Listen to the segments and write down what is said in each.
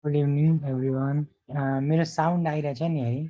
Good evening everyone. मेरो sound आइरहेछ नि है?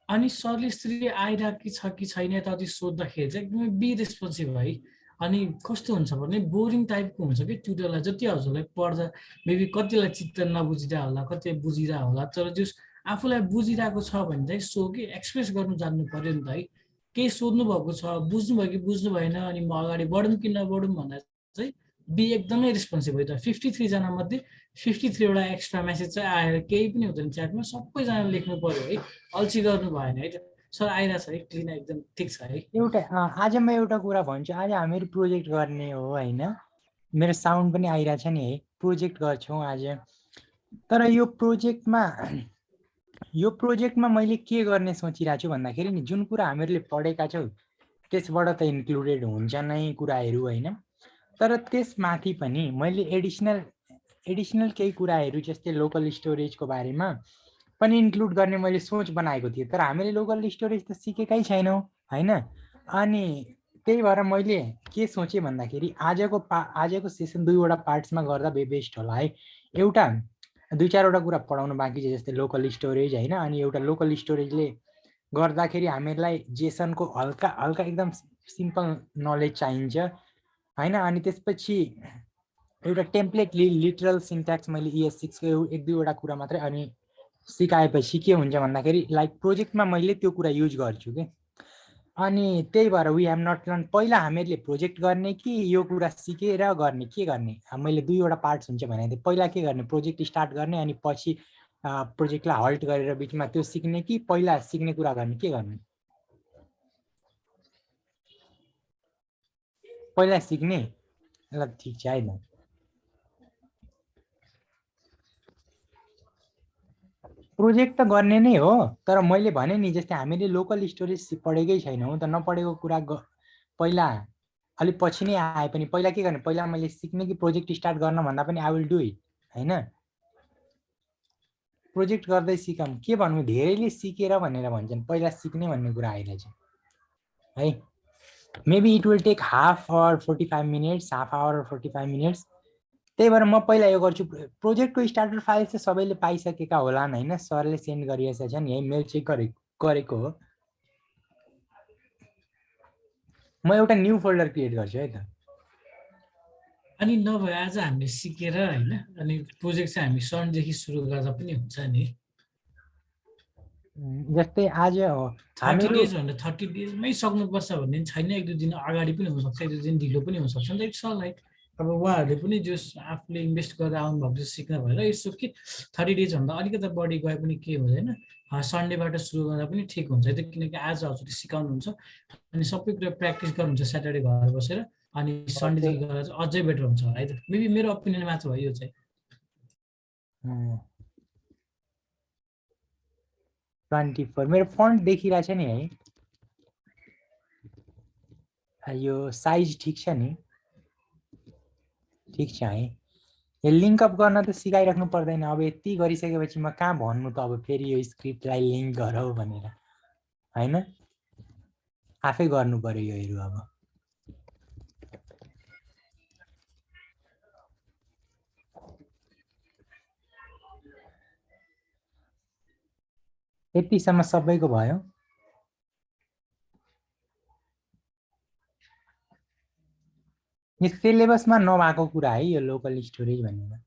अनि सरले यसरी आइरहेको छ कि छैन यताउति सोद्धाखेरि चाहिँ एकदमै बी रेस्पोन्सिभ है। अनि कस्तो हुन्छ भने बोरिङ टाइपको हुन्छ कि ट्युटरलाई जति हजुरलाई पढ्दा मेबी कतिलाई चित्त नबुझिरहेको होला, कति बुझिरहेको होला, तर जस आफूलाई बुझिरहेको छ भने चाहिँ सो कि एक्सप्रेस गर्नु जान्नु पर्यो नि त है। केही सोध्नु भएको छ, बुझ्नुभयो कि बुझ्नु भएन, अनि म अगाडि बढौँ कि नबढौँ भन्दा चाहिँ बी एकदमै रेस्पोन्सिभ हो। त 53 जना मध्ये 53 वटा एक्स्ट्रा मेसेज चाहिँ आएर केही पनि हुँदैन च्याटमा, सबैजना लेख्नु पर्यो है, अल्छी गर्नु भएन है। सर आइरहेछ है, क्लिन एकदम ठिक छ है। आज म एउटा कुरा भन्छु। आज हामीहरू प्रोजेक्ट गर्ने हो होइन? मेरो साउन्ड पनि आइरहेछ नि है? प्रोजेक्ट गर्छौँ आज। तर यो प्रोजेक्टमा मैले के गर्ने सोचिरहेको छु भन्दाखेरि नि, जुन कुरा हामीहरूले पढेका छौँ त्यसबाट त इन्क्लुडेड हुन्छ नै कुराहरू होइन, तर त्यसमाथि पनि मैले एडिसनल केही कुराहरू जस्तै लोकल स्टोरेजको बारेमा पनि इन्क्लुड गर्ने मैले सोच बनाएको थिएँ। तर हामीले लोकल स्टोरेज त सिकेकै छैनौँ होइन? अनि त्यही भएर मैले के सोचेँ भन्दाखेरि आजको सेसन दुईवटा पार्ट्समा गर्दा बेस्ट होला है। एउटा दुई चारवटा कुरा पढाउनु बाँकी छ, जस्तै लोकल स्टोरेज होइन, अनि एउटा लोकल स्टोरेजले गर्दाखेरि हामीहरूलाई जेसनको हल्का एकदम सिम्पल नलेज चाहिन्छ होइन। अनि त्यसपछि एउटा टेम्प्लेट लिटरल सिन्ट्याक्स मैले ES6को एक दुईवटा कुरा मात्रै अनि सिकाएपछि के हुन्छ भन्दाखेरि लाइक प्रोजेक्टमा मैले त्यो कुरा युज गर्छु कि। अनि त्यही भएर वी हेभ नट लर्न। पहिला हामीहरूले प्रोजेक्ट गर्ने कि यो कुरा सिकेर गर्ने, के गर्ने? मैले दुईवटा पार्ट्स हुन्छ भने पहिला के गर्ने? प्रोजेक्ट स्टार्ट गर्ने अनि पछि प्रोजेक्टलाई हल्ट गरेर बिचमा त्यो सिक्ने कि पहिला सिक्ने कुरा गर्ने, के गर्ने? पहिला सिक्ने? ल ठिक छ है। प्रोजेक्ट त गर्ने नै हो, तर मैले भने नि जस्तै हामीले लोकल स्टोरेज पढेकै छैनौँ त, नपढेको कुरा पहिला अलिक पछि नै आए पनि पहिला के गर्ने? पहिला मैले सिक्ने कि प्रोजेक्ट स्टार्ट गर्न भन्दा पनि आई विल डु इट होइन? प्रोजेक्ट गर्दै सिकौँ। के भन्नु, धेरैले सिकेर भनेर भन्छन्, पहिला सिक्ने भन्ने कुरा आइरहेछ है। Maybe it will take half hour 45 minutes, half hour 45 minutes. त्यही भएर म पहिला यो गर्छु। प्रोजेक्टको स्टार्टर फाइल चाहिँ सबैले पाइसकेका होलान् होइन? सरले सेन्ड गरिएको छ नि है, मेल चेक गरेको हो। म एउटा न्यू फोल्डर क्रिएट गर्छु है त। अनि नभए आज हामीले सिकेर होइन, अनि प्रोजेक्ट चाहिँ हामी सनदेखि सुरु गर्दा पनि हुन्छ नि। जस्तै आज 30 डेज भन्दा 30 डेजमै सक्नुपर्छ भन्ने छैन। एक दुई दिन अगाडि पनि हुनसक्छ, एक दुई दिन ढिलो पनि हुनसक्छ नि त। इट्स लाइक अब उहाँहरूले पनि जस आफूले इन्भेस्ट गरेर आउनुभएको जस्तो सिक्न भएर यसो कि 30 डेजभन्दा अलिकति बढी गए पनि के हुँदैन। सन्डेबाट सुरु गर्दा पनि ठिक हुन्छ है त, किनकि आज हजुरले सिकाउनुहुन्छ अनि सबै कुरा प्र्याक्टिस गर्नुहुन्छ स्याटरडे घर बसेर, अनि सन्डेदेखि गरेर चाहिँ अझै बेटर हुन्छ है त। मेबी मेरो ओपिनियन मात्र हो यो चाहिँ। 24 मेरो फन्ट देखिरहेछ नि है? यो साइज ठिक छ नि? ठिक छ है। यो लिङ्कअप गर्न त सिकाइराख्नु पर्दैन। अब यति गरिसकेपछि म कहाँ भन्नु त अब फेरि यो स्क्रिप्टलाई लिङ्क गरौ भनेर होइन? आफै गर्नु पर्यो योहरू। अब यतिसम्म सबैको भयो? यो सिलेबसमा नभएको कुरा है यो लोकल स्टोरेज भनेर।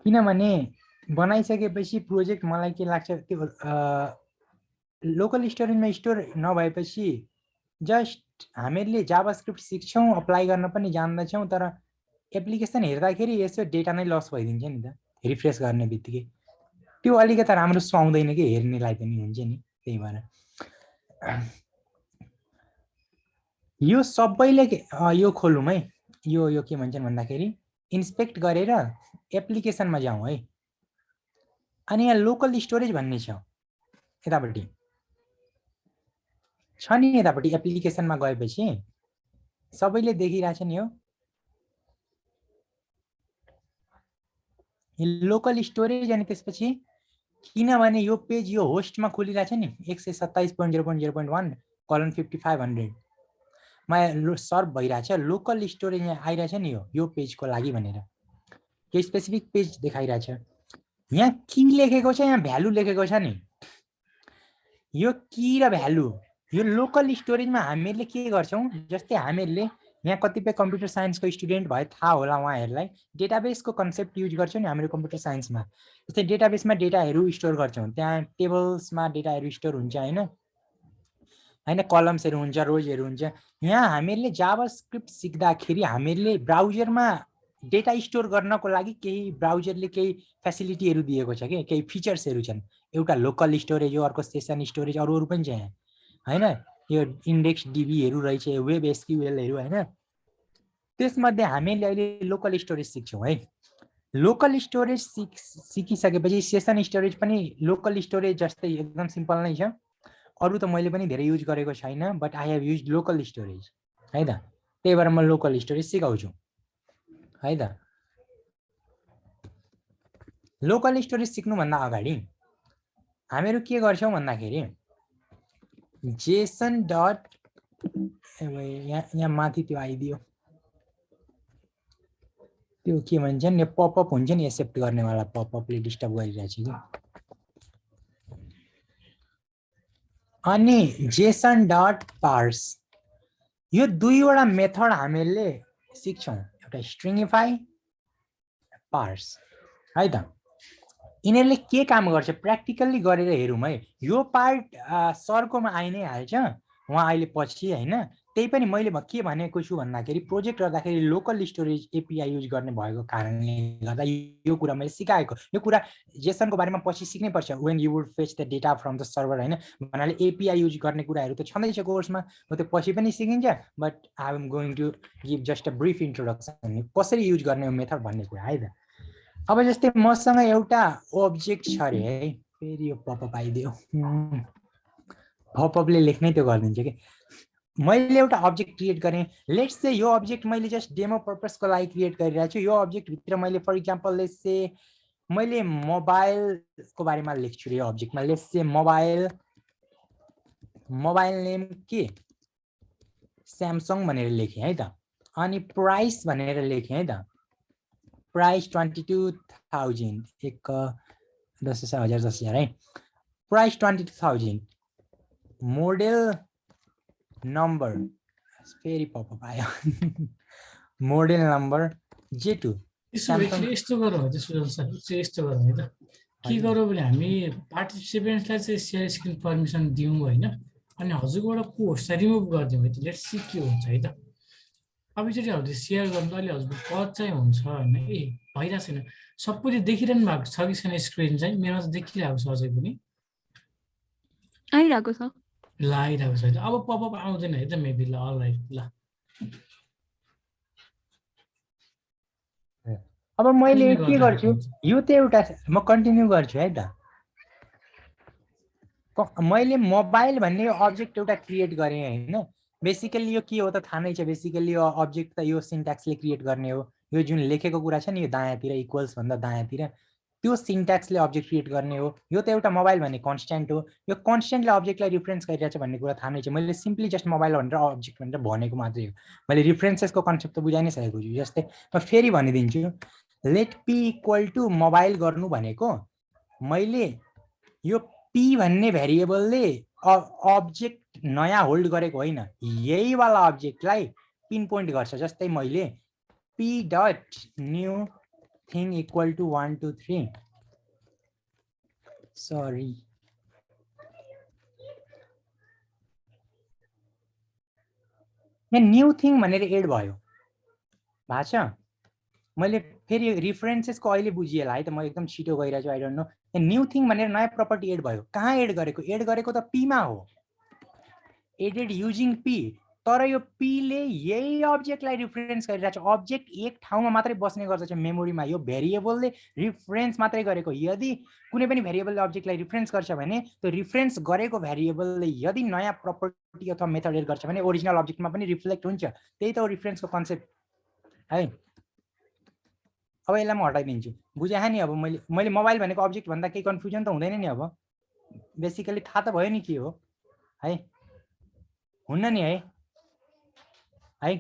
किनभने बनाइसकेपछि प्रोजेक्ट मलाई के लाग्छ, त्यो लोकल स्टोरेजमा स्टोर नभएपछि जस्ट हामीहरूले जाभास्क्रिप्ट सिक्छौँ, अप्लाई गर्न पनि जान्दछौँ, तर एप्लिकेसन हेर्दाखेरि यसो डेटा नै लस भइदिन्छ नि त रिफ्रेस गर्ने बित्तिकै। त्यो अलिकति राम्रो सुहाउँदैन कि हेर्नेलाई पनि हुन्छ नि। त्यही भएर यो सबैले यो खोलौँ है। यो के भन्छन् भन्दाखेरि इन्स्पेक्ट गरेर एप्लिकेसनमा जाउँ है। अनि यहाँ लोकल स्टोरेज भन्ने छ यतापट्टि छ नि। यतापट्टि एप्लिकेसनमा गएपछि सबैले देखिरहेछ नि यो लोकल स्टोरेज। अनि त्यसपछि किनभने यो पेज यो होस्टमा खोलिरहेछ नि 127.0.0.1:5500 सर्भ भइरहेछ लोकल स्टोरेज यहाँ आइरहेछ नि यो पेजको लागि भनेर केही स्पेसिफिक पेज देखाइरहेछ यहाँ की लेखेको छ यहाँ भ्यालु लेखेको छ नि यो की र भ्यालु यो लोकल स्टोरेजमा हामीहरूले के गर्छौँ जस्तै हामीहरूले यहाँ कतिपय कम्प्युटर साइन्सको स्टुडेन्ट भए थाहा होला उहाँहरूलाई डेटाबेसको कन्सेप्ट युज गर्छौँ नि हाम्रो कम्प्युटर साइन्समा जस्तै डेटाबेसमा डेटाहरू स्टोर गर्छौँ त्यहाँ टेबल्समा डेटाहरू स्टोर हुन्छ होइन कलम्सहरू हुन्छ रोजहरू हुन्छ यहाँ हामीहरूले जावास्क्रिप्ट सिक्दाखेरि हामीहरूले ब्राउजरमा डेटा स्टोर गर्नको लागि केही ब्राउजरले केही फेसिलिटीहरू दिएको छ कि केही फिचर्सहरू छन् एउटा लोकल स्टोरेज हो अर्को सेसन स्टोरेज अरू पनि छ यहाँ होइन यो इन्डेक्स डिबीहरू रहेछ वेब एसक्युएलहरू होइन त्यसमध्ये हामीले अहिले लोकल स्टोरेज सिक्छौँ है लोकल स्टोरेज सिकिसकेपछि सेसन स्टोरेज पनि लोकल स्टोरेज जस्तै एकदम सिम्पल नै छ अरू त मैले पनि धेरै युज गरेको छैन but I have use local storage है त त्यही भएर म लोकल स्टोरेज सिकाउँछु है त लोकल स्टोरेज सिक्नुभन्दा अगाडि हामीहरू के गर्छौँ भन्दाखेरि जेसन डट यहाँ माथि त्यो आइदियो त्यो के भन्छन् यो पपअप हुन्छ नि एक्सेप्ट गर्नेवाला पपअपले डिस्टर्ब गरिरहेछ कि अनि जेसन डट पार्स यो दुईवटा मेथड हामीले सिक्छौँ एउटा स्ट्रिङिफाई पार्स है त यिनीहरूले के काम गर्छ प्र्याक्टिकल्ली गरेर हेरौँ है यो पार्ट सरकोमा आइ नै हाल्छ उहाँ अहिले पछि होइन त्यही पनि मैले के भनेको छु भन्दाखेरि प्रोजेक्ट गर्दाखेरि लोकल स्टोरेज एपिआई युज गर्ने भएको कारणले गर्दा यो कुरा मैले सिकाएको यो कुरा जेसनको बारेमा पछि सिक्नै पर्छ when you would fetch the data from the server होइन भन्नाले एपिआई युज गर्ने कुराहरू त छँदैछ कोर्समा हो त्यो पछि पनि सिकिन्छ but I am going to give just a brief introduction कसरी युज गर्ने यो मेथड भन्ने कुरा है त अब जस्तै मसँग एउटा अब्जेक्ट छ अरे है फेरि यो पपअप आइदियो पपअपले लेख्नै त्यो गरिदिन्छ कि मैले एउटा अब्जेक्ट क्रिएट गरेँ लेट्स से यो अब्जेक्ट मैले जस्ट डेमो पर्पसको लागि क्रिएट गरिरहेको छु यो अब्जेक्टभित्र मैले फर इक्जाम्पल लेट्स से मैले मोबाइलको बारेमा लेख्छु यो अब्जेक्टमा लेट्स से मोबाइल नेम के स्यामसङ भनेर लेखेँ है त अनि प्राइस भनेर लेखेँ है त प्राइस 22,000 एक 10,000 है प्राइस 22,000 मोडल नम्बर फेरि पपअप आयो मोडल नम्बर J2 यस्तो गरौँ है सुजल सर यस्तो गरौँ है त के गरौँ भने हामी पार्टिसिपेन्ट्सलाई चाहिँ सेयर स्क्रिन पर्मिसन दिउँ होइन अनि हजुरबाट कोर्सलाई रिमुभ गरिदिउँ है त लेट्स सी के हुन्छ है त अब यसरी हजुर सेयर गर्नु त अलि हजुरको पद चाहिँ हुन्छ होइन भइरहेको छैन सबैले देखिरहनु भएको छ कि छैन स्क्रिन चाहिँ मेरोमा त देखिरहेको छ अझै पनि आइरहेको छ ल आइरहेको छ अब पपअप आउँदैन है त मेबी ल अलराइट ल अब मैले के गर्छु यो त एउटा म कन्टिन्यू गर्छु है त मैले मोबाइल भन्ने अब्जेक्ट एउटा क्रिएट गरेँ होइन बेसिकली यो के हो त थाहा नै छ बेसिकली यो अब्जेक्ट त यो सिन्ट्याक्सले क्रिएट गर्ने हो यो जुन लेखेको कुरा छ नि यो दायाँतिर इक्वल्स भन्दा दायाँतिर त्यो सिन्ट्याक्सले अब्जेक्ट क्रिएट गर्ने हो यो त एउटा मोबाइल भन्ने कन्स्ट्यान्ट हो यो कन्स्ट्यान्टले अब्जेक्टलाई रिफरेन्स गरिरहेछ भन्ने कुरा थाहा नै छ मैले सिम्पली जस्ट मोबाइल भनेर अब्जेक्ट भनेर भनेको मात्रै हो मैले रिफरेन्सेसको कन्सेप्ट त बुझाइ नै सकेको छु जस्तै म फेरि भनिदिन्छु let P equal to mobile गर्नु भनेको मैले यो पी भन्ने भेरिएबलले अब्जेक्ट नयाँ होल्ड गरेको होइन यही वाला अब्जेक्टलाई पिन पोइन्ट गर्छ जस्तै मैले P dot new thing equal to 1 2 3 sorry यहाँ न्यू थिङ भनेर एड भयो भएको छ मैले फेरि रिफरेन्सेसको अहिले बुझिएला है त म एकदम छिटो गइरहेको छु I don't no new thing भनेर नयाँ प्रपर्टी एड भयो कहाँ एड गरेको त पीमा हो एडेड युजिङ पी तर यो पीले यही अब्जेक्टलाई रिफरेन्स गरिरहेछ अब्जेक्ट एक ठाउँमा मात्रै बस्ने गर्दछ मेमोरीमा यो भेरिएबलले रिफरेन्स मात्रै गरेको यदि कुनै पनि भेरिएबलले अब्जेक्टलाई रिफरेन्स गर्छ भने त्यो रिफरेन्स गरेको भेरिएबलले यदि नयाँ प्रपर्टी अथवा मेथड एड गर्छ भने ओरिजिनल अब्जेक्टमा पनि रिफ्लेक्ट हुन्छ त्यही त हो रिफरेन्सको कन्सेप्ट है अब यसलाई म हटाइदिन्छु बुझाएँ नि अब मैले मोबाइल भनेको अब्जेक्ट भन्दा केही कन्फ्युजन त हुँदैन नि अब बेसिकली थाहा त भयो नि के हो है हुन्न नि है है,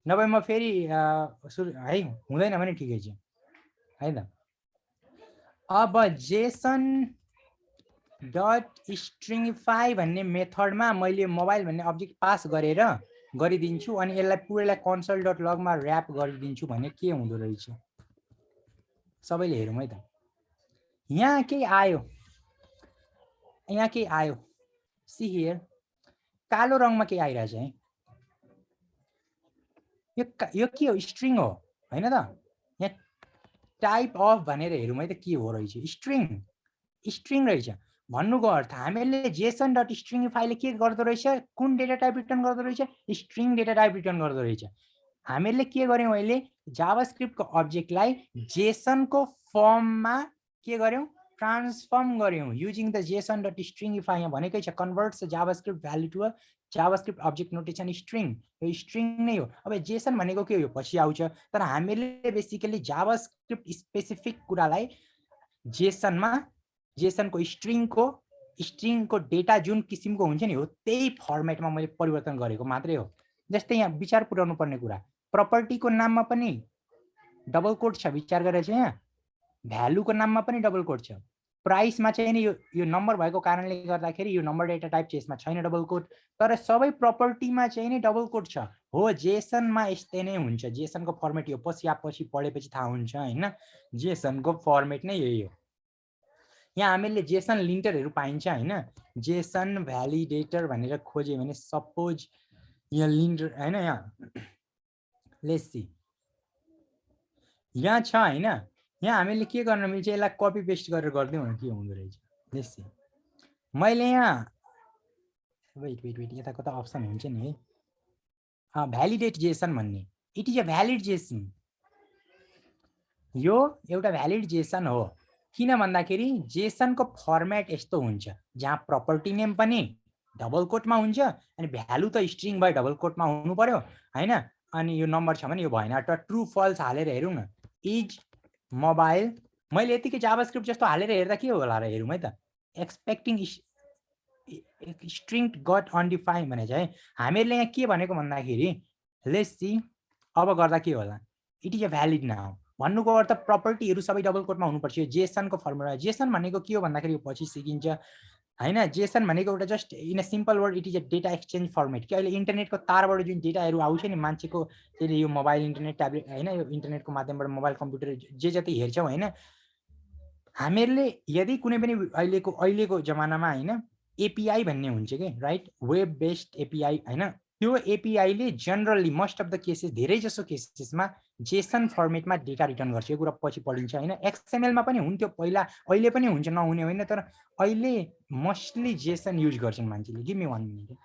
नभए म फेरि सुरु है हुँदैन भने ठिकै छ है त। अब जेसन डट स्ट्रिङिफाई भन्ने मेथडमा मैले मोबाइल भन्ने अब्जेक्ट पास गरेर गरिदिन्छु अनि यसलाई पुरैलाई कन्सोल डट लगमा ऱ्याप गरिदिन्छु भने के हुँदो रहेछ सबैले हेरौँ है त। यहाँ केही आयो, यहाँ केही आयो, सी हियर कालो रङमा के आइरहेछ है, यो के हो, स्ट्रिङ हो हैन त। यहाँ टाइप अफ भनेर हेरौँ है त के हो रहेछ, स्ट्रिङ, स्ट्रिङ रहेछ। भन्नुको अर्थ हामीले जेसन डट स्ट्रिङिफाईले के गर्दो रहेछ, कुन डेटा टाइप रिटर्न गर्दो रहेछ, स्ट्रिङ डेटा टाइप रिटर्न गर्दो रहेछ। हामीले के गर्यौँ अहिले, जावास्क्रिप्टको अब्जेक्टलाई जेसनको फर्ममा के गर्यौँ, ट्रान्सफर्म गर्यौँ using the JSON dot stringify. यहाँ भनेकै छ converts JavaScript value to a JavaScript object notation string, यो स्ट्रिङ नै हो। अब जेसन भनेको के हो, यो पछि आउँछ, तर हामीले बेसिकली जावास्क्रिप्ट स्पेसिफिक कुरालाई जेसनमा, जेसनको स्ट्रिङको डेटा जुन किसिमको हुन्छ नि हो त्यही फर्मेटमा मैले परिवर्तन गरेको मात्रै हो। जस्तै यहाँ विचार पुर्याउनु पर्ने कुरा, प्रपर्टीको नाममा पनि डबल कोट छ, विचार गरेर चाहिँ यहाँ भ्यालुको नाममा पनि डबल कोट छ, प्राइसमा चाहिँ नि यो नम्बर भएको कारणले गर्दाखेरि यो नम्बर डेटा टाइप चाहिँ यसमा छैन डबल कोट, तर सबै प्रपर्टीमा चाहिँ नि डबल कोट छ। हो जेसनमा यस्तै नै हुन्छ, जेसनको फर्मेट यो पछि पढेपछि थाहा हुन्छ हैन, जेसनको फर्मेट नै यही हो। यहाँ हामीले जेसन लिन्टरहरू पाइन्छ हैन, जेसन भ्यालिडेटर भनेर खोज्यो भने सपोज यहाँ लिन्टर हैन, यहाँ लेट्स सी यहाँ छ हैन, यहाँ हामीले के गर्न मिल्छ, यसलाई कपी पेस्ट गरेर गर्दियौँ भने के हुँदो रहेछ, लेट्स सी मैले यहाँ वेट वेट वेट यता कता अप्सन हुन्छ नि है, भ्यालिडेट जेसन भन्ने, it is a valid Jason, यो एउटा भ्यालिड जेसन हो। किन भन्दाखेरि जेसनको फर्मेट यस्तो हुन्छ जहाँ प्रपर्टी नेम पनि डबल कोटमा हुन्छ अनि भ्यालु त स्ट्रिङ बाइ डबल कोटमा हुनु पर्यो हैन, अनि यो नम्बर छ भने यो भएन, त ट्रु फल्स हालेर हेरौँ न, इज मोबाइल, मैले यतिकै जावास्क्रिप्ट जस्तो हालेर हेर्दा के होला र हेरौँ है त, एक्सपेक्टिङ स्ट्रिङ गट अनडिफाइन्ड भने चाहिँ हामीले यहाँ के भनेको भन्दाखेरि लेट्स सी अब गर्दा के होला, it is a valid now भन्नुको अर्थ प्रपर्टीहरू सबै डबल कोटमा हुनुपर्छ। यो जेसनको फर्मुला, जेसन भनेको के हो भन्दाखेरि यो पछि सिकिन्छ हैन, जेसन भनेको एउटा just in a simple word it is a data exchange format, कि अहिले इन्टरनेटको तारबाट जुन डेटाहरू आउँछ नि मान्छेको, त्यसले यो मोबाइल इन्टरनेट ट्याब्लेट हैन, यो इन्टरनेटको माध्यमबाट मोबाइल कम्प्युटर जे जति हेर्छौँ हैन, हामीहरूले यदि कुनै पनि अहिलेको जमानामा हैन एपीआई भन्ने हुन्छ कि राइट, वेब बेस्ड एपीआई हैन, त्यो एपीआईले generally most of the cases, धेरै जसो केसेसमा जेसन फर्मेटमा डेटा रिटर्न गर्छ, यो कुरा पछि पढिन्छ हैन। एक्सएमएलमा पनि हुन्थ्यो पहिला, अहिले पनि हुन्छ नहुने होइन, तर अहिले मोस्टली जेसन युज गर्छन् मान्छेले। Give me 1 minute.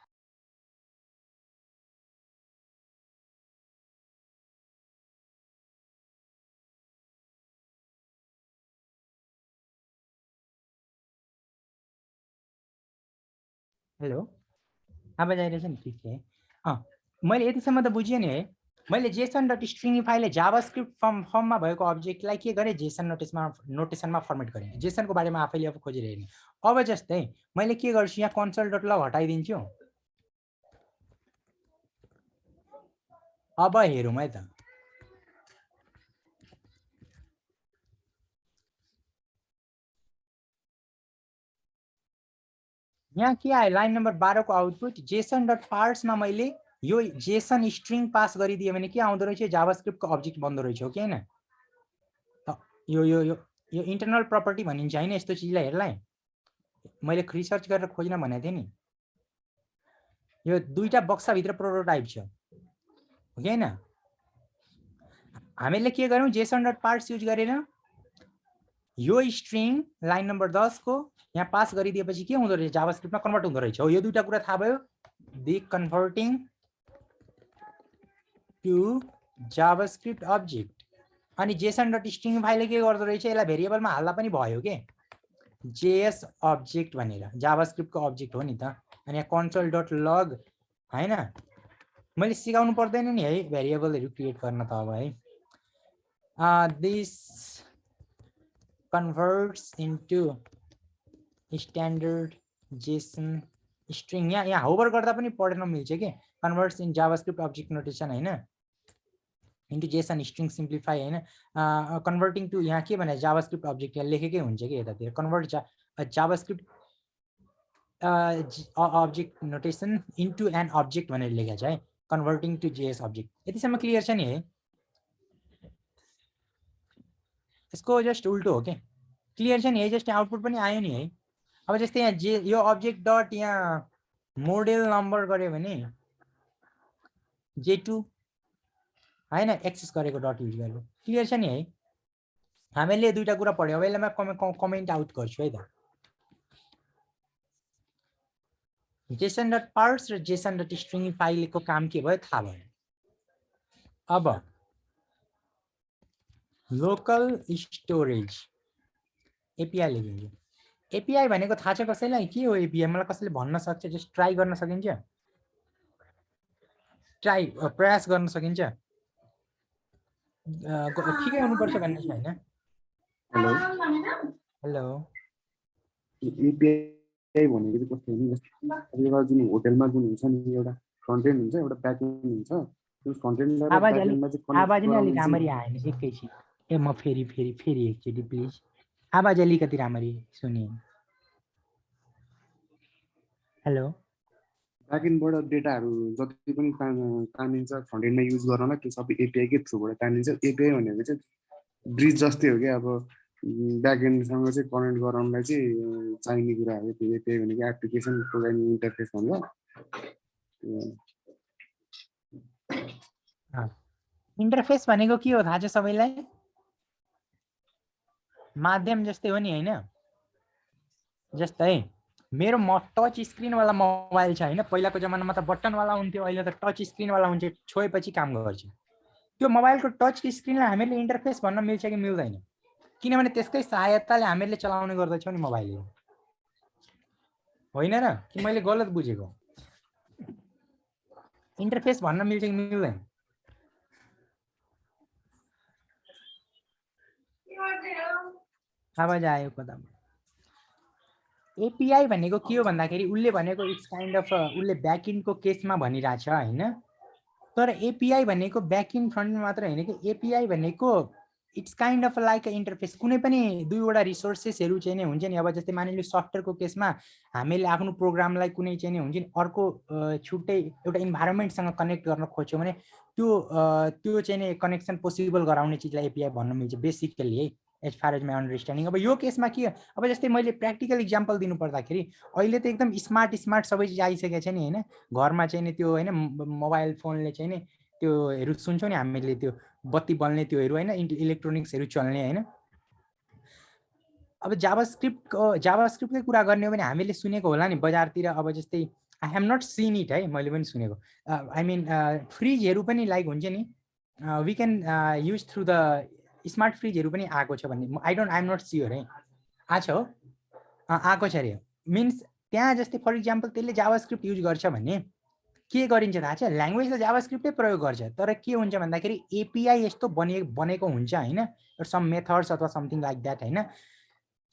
हेलो, आवाज आइरहेछ नि, ठिक छ है। मैले यतिसम्म त बुझेँ नि है, मैले जेसन डट स्ट्रिङिफाईले जावास्क्रिप्ट फर्ममा भएको अब्जेक्टलाई के गरेँ, जेसन नोटेसनमा फर्मेट गरेँ, जेसनको बारेमा आफैले अब खोजेर हेर्ने। अब जस्तै मैले के गर्छु, यहाँ कन्सोल डट लग हटाइदिन्छु, अब हेरौँ है त, यहाँ के आयो, लाइन नम्बर 12 को आउटपुट जेसन डट पार्ट्समा मैले यो जेसन स्ट्रिङ पास गरिदिएँ भने के आउँदो रहेछ, जावास्क्रिप्टको अब्जेक्ट बन्दो रहेछ हो कि हैन। यो यो यो यो इन्टरनल प्रपर्टी भनिन्छ हैन यस्तो चिजलाई, हेर्लाई मैले रिसर्च गरेर खोज्न भनेको थिएँ नि, यो दुईटा बक्साभित्र प्रोटोटाइप छ हो कि हैन। हामीले के गर्यौँ, जेसन डट पार्ट्स युज गरेर यो स्ट्रिङ लाइन नम्बर 10 को यहाँ पास गरिदिएपछि के हुँदो रहेछ, जावास्क्रिप्टमा कन्भर्ट हुँदो रहेछ हो। यो दुईटा कुरा थाहा भयो, the converting to JavaScript object. अनि जेसन डट स्ट्रिङिफाईले के गर्दो रहेछ, यसलाई भेरिएबलमा हाल्दा पनि भयो के, जेएस अब्जेक्ट भनेर, जावास्क्रिप्टको अब्जेक्ट हो नि त। अनि यहाँ कन्सोल डट लग हैन, मैले सिकाउनु पर्दैन नि है भेरिएबलहरू क्रिएट गर्न त अब है। This converts into standard Jason string, यहाँ होभर गर्दा पनि पढ्न मिल्छ कि, converts in JavaScript object notation हैन इन्टु जेसन स्ट्रिङ सिम्प्लिफाई हैन कन्भर्टिङ टु यहाँ के भने जावास्क्रिप्ट अब्जेक्ट यहाँ लेखेकै हुन्छ कि यतातिर convert JavaScript object notation into an object भनेर लेखेको छ है कन्भर्टिङ टु जेएस अब्जेक्ट यतिसम्म क्लियर छ नि है यसको जस्ट उल्टो हो के क्लियर छ नि है जस्ट आउटपुट पनि आयो नि है अब जस्तै यहाँ जे यो अब्जेक्ट डट यहाँ मोडेल नम्बर गर्यो भने J2 हैन एक्सेस गरेको डट युज गरेको क्लियर छ नि है हामीले दुईटा कुरा पढ्यौ अब यसलाई म कमेन्ट आउट गर्छु है त json.parse र json.stringify को काम के भयो थाहा भयो अब लोकल स्टोरेज एपीआई लेखिन्छ एपीआई भनेको थाहा छ कसैलाई के हो एपीआई मलाई कसैले भन्न सक्छ जस्ट ट्राई गर्न सकिन्छ ट्राई प्रयास गर्न सकिन्छ ठिकै हुनुपर्छ भन्ने छैन हेलो हेलो एपीआई भनेको चाहिँ कस्तो हो नि एउटा जुन होटलमा जुन हुन्छ नि एउटा फ्रन्ट एन्ड हुन्छ एउटा ब्याक एन्ड हुन्छ त्यो फ्रन्ट एन्ड र ब्याक एन्डमा चाहिँ आवाज नै अलि राम्ररी आएन एकैछिन ए म फेरि एकचोटि प्लिज आवाज अलिकति राम्ररी सुनिए हेलो ब्याक एन्डबाट डेटाहरू जति पनि तानिन्छ फ्रन्ट एन्डमा युज गर्नलाई त्यो सबै एपीआईकै थ्रुबाट तानिन्छ एपीआई भनेको चाहिँ ब्रिज जस्तै हो क्या अब ब्याक एन्डसँग चाहिँ कनेक्ट गराउनलाई चाहिँ चाहिने कुरा हो त्यो एपीआई भनेको एप्लिकेसन प्रोग्रामिङ इन्टरफेस भन्छ इन्टरफेस भनेको के हो थाहा छ सबैलाई माध्यम जस्तै हो नि हैन जस्तै मेरो टच स्क्रिन वाला मोबाइल छ हैन पहिलाको जमानामा त बटन वाला हुन्थ्यो अहिले त टच स्क्रिन वाला हुन्छ छोएपछि काम गर्छ त्यो मोबाइलको टच स्क्रिनलाई हामीले इन्टरफेस भन्न मिल्छ कि मिल्दैन किनभने त्यसकै सहायताले हामीले चलाउने गर्दछौं नि मोबाइल होइन र कि मैले गलत बुझेको इन्टरफेस भन्न मिल्छ कि मिल्दैन आवाज आयो कता एपीआई भनेको के हो भन्दाखेरि उले भनेको इट्स काइन्ड अफ उले ब्याकएन्डको केसमा भनिराछ हैन तर एपीआई भनेको ब्याकएन्ड फ्रन्टमा मात्र हैन कि एपीआई भनेको it's kind of like a interface कुनै पनि दुईवटा रिसोर्सेसहरु चाहिँ नि हुन्छ नि अब जस्तै मानिलिनु सफ्टवेयरको केसमा हामीले आफ्नो प्रोग्रामलाई कुनै चाहिँ नि हुन्छ नि अर्को छुट्टै एउटा इन्भाइरोमेन्टसँग कनेक्ट गर्न खोज्छौं भने त्यो चाहिँ नि कनेक्सन पोसिबल गराउने चीजलाई एपीआई भन्न मिल्छ बेसिकली है as far as my understanding अब यो केसमा के अब जस्तै मैले प्र्याक्टिकल इक्जाम्पल दिनु पर्दाखेरि अहिले त एकदम स्मार्ट सबै चिज आइसकेको छ नि हैन घरमा चाहिँ नि त्यो हैन मोबाइल फोनले चाहिँ नि त्योहरु सुन्छौं नि हामीले त्यो बत्ती बल्ने त्योहरु हैन इलेक्ट्रोनिक्सहरु चल्ने हैन अब जावास्क्रिप्टकै कुरा गर्ने हो भने हामीले सुनेको होला नि बजारतिर अब जस्तै I have not seen it है मैले पनि सुनेको आई मिन फ्रिजहरु पनि लाइक हुन्छ नि we can use through the smart फ्रिजहरु पनि आएको छ भन्ने आई एम नट स्योर है आछ हो आएको छ रे मिन्स त्यहाँ जस्तै फर इक्जाम्पल त्यसले जावास्क्रिप्ट युज गर्छ भने के गरिन्छ थाहा छ ल्याङ्ग्वेज त जावास्क्रिप्टै प्रयोग गर्छ तर के हुन्छ भन्दाखेरि एपीआई यस्तो बनेको हुन्छ हैन सम मेथड्स अथवा समथिङ लाइक दैट हैन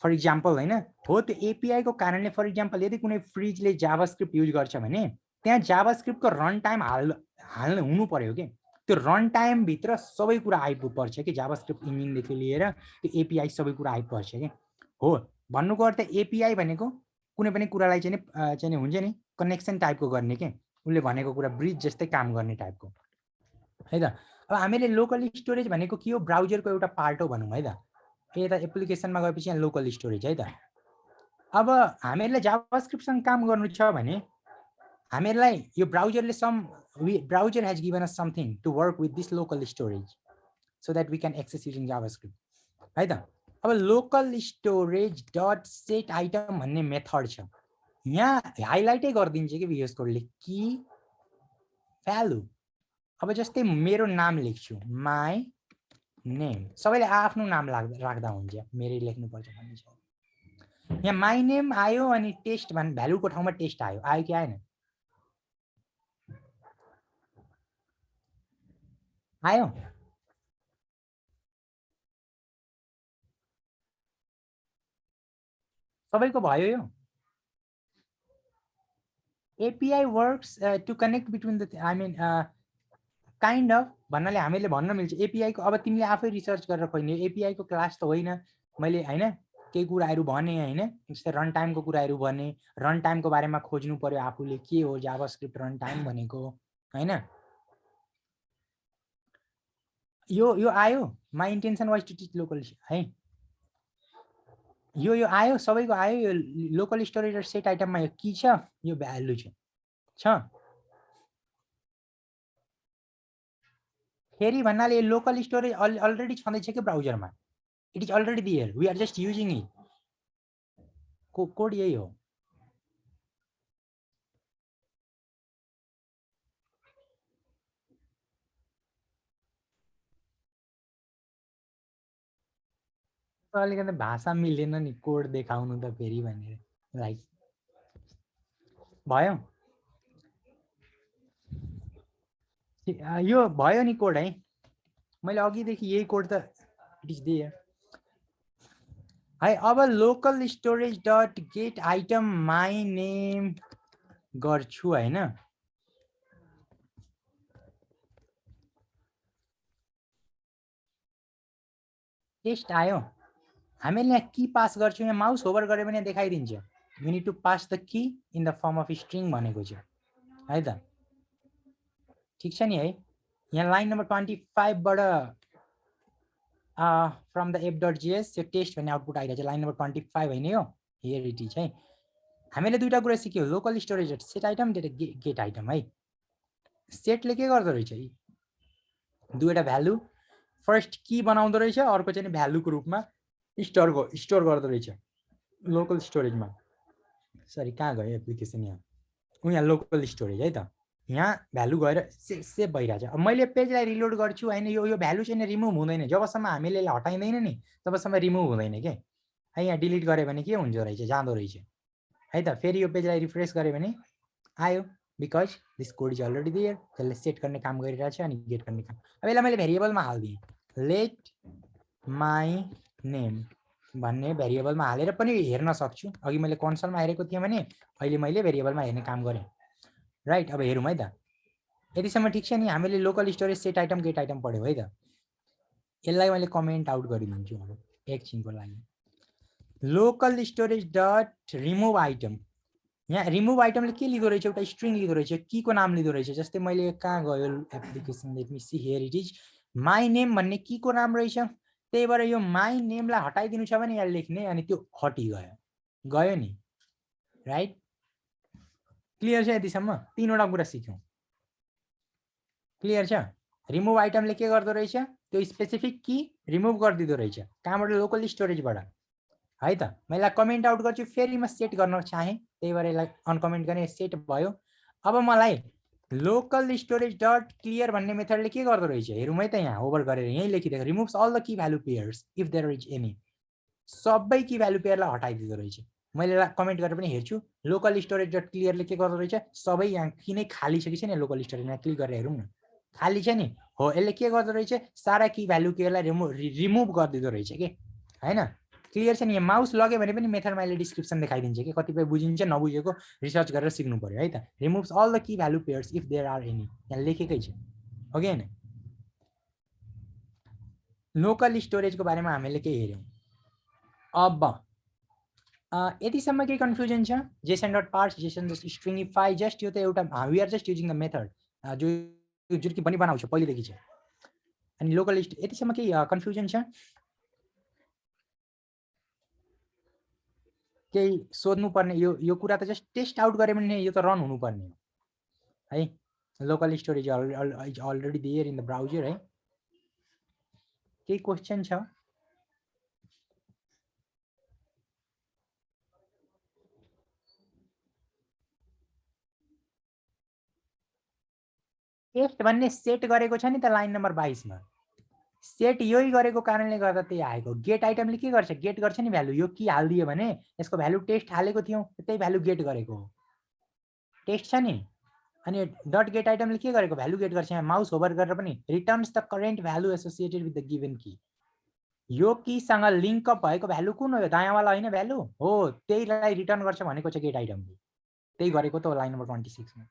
फर इक्जाम्पल हैन हो त्यो एपीआई को कारणले फर इक्जाम्पल यदि कुनै फ्रिजले जावास्क्रिप्ट युज गर्छ भने त्यहाँ जावास्क्रिप्टको रन टाइम हाल्नु हुनु पर्यो के त्यो रन टाइम भित्र सबै कुरा आइपर्छ कि जावास्क्रिप्ट इन्जिनदेखि लिएर त्यो एपीआई सबै कुरा आइपर्छ के हो भन्नुको अर्थ एपीआई भनेको कुनै पनि कुरालाई चाहिँ हुन्छ नि कनेक्सन टाइपको गर्ने के उले भनेको कुरा ब्रिज जस्तै काम गर्ने टाइपको है त अब हामीले लोकल स्टोरेज भनेको के हो ब्राउजरको एउटा पार्ट हो भनौं है त यता एप्लिकेसनमा गएपछि यहाँ लोकल स्टोरेज है त अब हामीलाई जावास्क्रिप्टसँग काम गर्नु छ भने हामीलाई यो ब्राउजरले browser has given us something to work with this local storage so that we can access using JavaScript है त अब local storage dot set item भन्ने मेथड छ यहाँ हाइलाइटै गरिदिन्छ कि VS कोडले की भ्यालु अब जस्तै मेरो नाम लेख्छु my name सबैले आफ्नो नाम राख्दा हुन्छ मेरै लेख्नु पर्छ भन्ने छ यहाँ my name आयो अनि टेस्ट भन्ने भ्यालुको ठाउँमा टेस्ट आयो कि आएन आयो सबैको भयो यो API works to connect between the kind of भन्नाले हामीले भन्न मिल्छ API को अब तिमीले आफै रिसर्च गरेर खोज्ने API को क्लास त होइन मैले हैन केही कुराहरू भने हैन जस्तै रन टाइमको कुराहरू भने रन टाइमको बारेमा खोज्नु पर्यो आफूले के हो जावास्क्रिप्ट रन टाइम भनेको हैन यो आयो my intention was to teach local है यो आयो सबैको आयो यो लोकल स्टोरेज र सेट आइटममा यो की छ यो भ्यालु छ फेरि भन्नाले लोकल स्टोरेज अलरेडी छँदैछ के ब्राउजरमा it is already there we are just using it code यही हो अलिकति भाषा मिलेन नि कोड देखाउनु त फेरि भनेर लाइक भयो यो भयो नि कोड है मैले अघिदेखि यही कोड त इट इज देयर है अब local storage dot get item my name गर्छु हैन टेस्ट आयो हामीले यहाँ की पास गर्छौं यहाँ माउस होभर गरे भने देखाइदिन्छ you need to pass the key in the form of string भनेको छ है त ठीक छ नि है यहाँ लाइन नम्बर 25 बाट फ्रम द app.js यो टेस्ट भन्ने आउटपुट आइरहेछ लाइन नम्बर 25 हैन यो हियर इट इज है हामीले दुईटा कुरा सिक्यौ local storage set item get item है सेटले के गर्दो रहेछ दुईटा भ्यालु फर्स्ट की बनाउँदो रहेछ अर्को चाहिँ भ्यालुको रूपमा स्टोर गर्दो रहेछ लोकल स्टोरेजमा सरी कहाँ गयो एप्लिकेसन यहाँ लोकल स्टोरेज है त यहाँ भ्यालु गएर सेभ भइरहेछ अब मैले पेजलाई रिलोड गर्छु हैन यो भ्यालु चाहिँ रिमुभ हुँदैन जबसम्म हामीले हटाइदैन नि तबसम्म रिमुभ हुँदैन के है यहाँ डिलिट गरे भने के हुन्छ रहेछ जाँदो रहेछ है त फेरि यो पेजलाई रिफ्रेश गरे भने आयो because this code is already there त्यसले सेट गर्ने काम गरिरहेछ अनि गेट गर्ने काम अब यसलाई मैले भेरिएबलमा हाल्दिएँ लेट माई नेम भन्ने भेरिएबलमा हालेर पनि हेर्न सक्छु अघि मैले कन्सोलमा हेरेको थिएँ भने अहिले मैले भेरिएबलमा हेर्ने काम गरेँ राइट अब हेरौँ है त यतिसम्म ठिक छ नि हामीले local storage set item get item पढ्यौँ है त यसलाई मैले कमेन्ट आउट गरिदिन्छु अब एकछिनको लागि local storage dot remove item यहाँ रिमुभ आइटमले के लिँदो रहेछ एउटा स्ट्रिङ लिँदो रहेछ की को नाम लिँदो रहेछ जस्तै मैले कहाँ गयो application let me see here it is my name भन्ने की को नाम रहेछ त्यही भएर यो माई नेमलाई हटाइदिनु छ भने यहाँ लेख्ने अनि त्यो हटिगयो नि राइट क्लियर छ यतिसम्म तीनवटा कुरा सिक्यौँ क्लियर छ रिमुभ आइटमले के गर्दो रहेछ त्यो स्पेसिफिक की रिमुभ गरिदिँदो रहेछ कहाँबाट लोकल स्टोरेजबाट है त मैले कमेन्ट आउट गर्छु फेरि म सेट गर्न चाहे त्यही भएर यसलाई अनकमेन्ट गर्ने सेट भयो अब मलाई लोकल स्टोरेज डट क्लियर भन्ने मेथडले के गर्दो रहेछ हेरौँ है त यहाँ ओभर गरेर यही लेखिदिएको removes all the key value pairs if there is any सबै की भ्यालु पेयरलाई हटाइदिँदो रहेछ मैले कमेन्ट गरेर पनि हेर्छु लोकल स्टोरेज डट क्लियरले के गर्दो रहेछ सबै यहाँ किन खाली छ कि छैन लोकल स्टोरेजमा क्लिक गरेर हेरौँ न खाली छ नि हो यसले के गर्दो रहेछ सारा की भ्यालु पेयरलाई रिमुभ गरिदिँदो रहेछ के हैन क्लियर छ नि यहाँ माउस लग्यो भने पनि मेथडमा अहिले डिस्क्रिप्सन देखाइदिन्छ कि कतिपय बुझिन्छ नबुझेको रिसर्च गरेर सिक्नु पर्यो है त removes all the key value pairs if there are any यहाँ लेखेकै छ हो कि हैन लोकल स्टोरेजको बारेमा हामीले के हेर्यौं अब यतिसम्म के कन्फ्युजन छ JSON dot parse JSON dot stringify just यो त एउटा we are just using the method जो जुन पनि बनाउँछ पहिलेदेखि छ अनि लोकल यतिसम्म के कन्फ्युजन छ केही सोध्नु पर्ने यो कुरा त जस्ट टेस्ट आउट गरे भने यो त रन हुनुपर्ने हो है local storage is already there in the browser है केही क्वेशन छ टेस्ट भन्ने सेट गरेको छ नि त लाइन नम्बर 22 मा सेट यही गरेको कारणले गर्दा त्यही आएको गेट आइटमले के गर्छ गेट गर्छ नि भ्यालु यो की हाल्दियो भने यसको भ्यालु टेस्ट हालेको थियौ त्यही भ्यालु गेट गरेको हो टेस्ट छ नि अनि डट गेट आइटमले के गरेको भ्यालु गेट गर्छ यहाँ माउस होभर गरेर पनि returns the current value associated with the given key यो की सँग लिंक अप भएको भ्यालु कुन हो दायाँवाला हैन भ्यालु हो त्यहीलाई रिटर्न गर्छ भनेको छ गेट आइटमले त्यही गरेको त हो लाइन नम्बर 26 मा।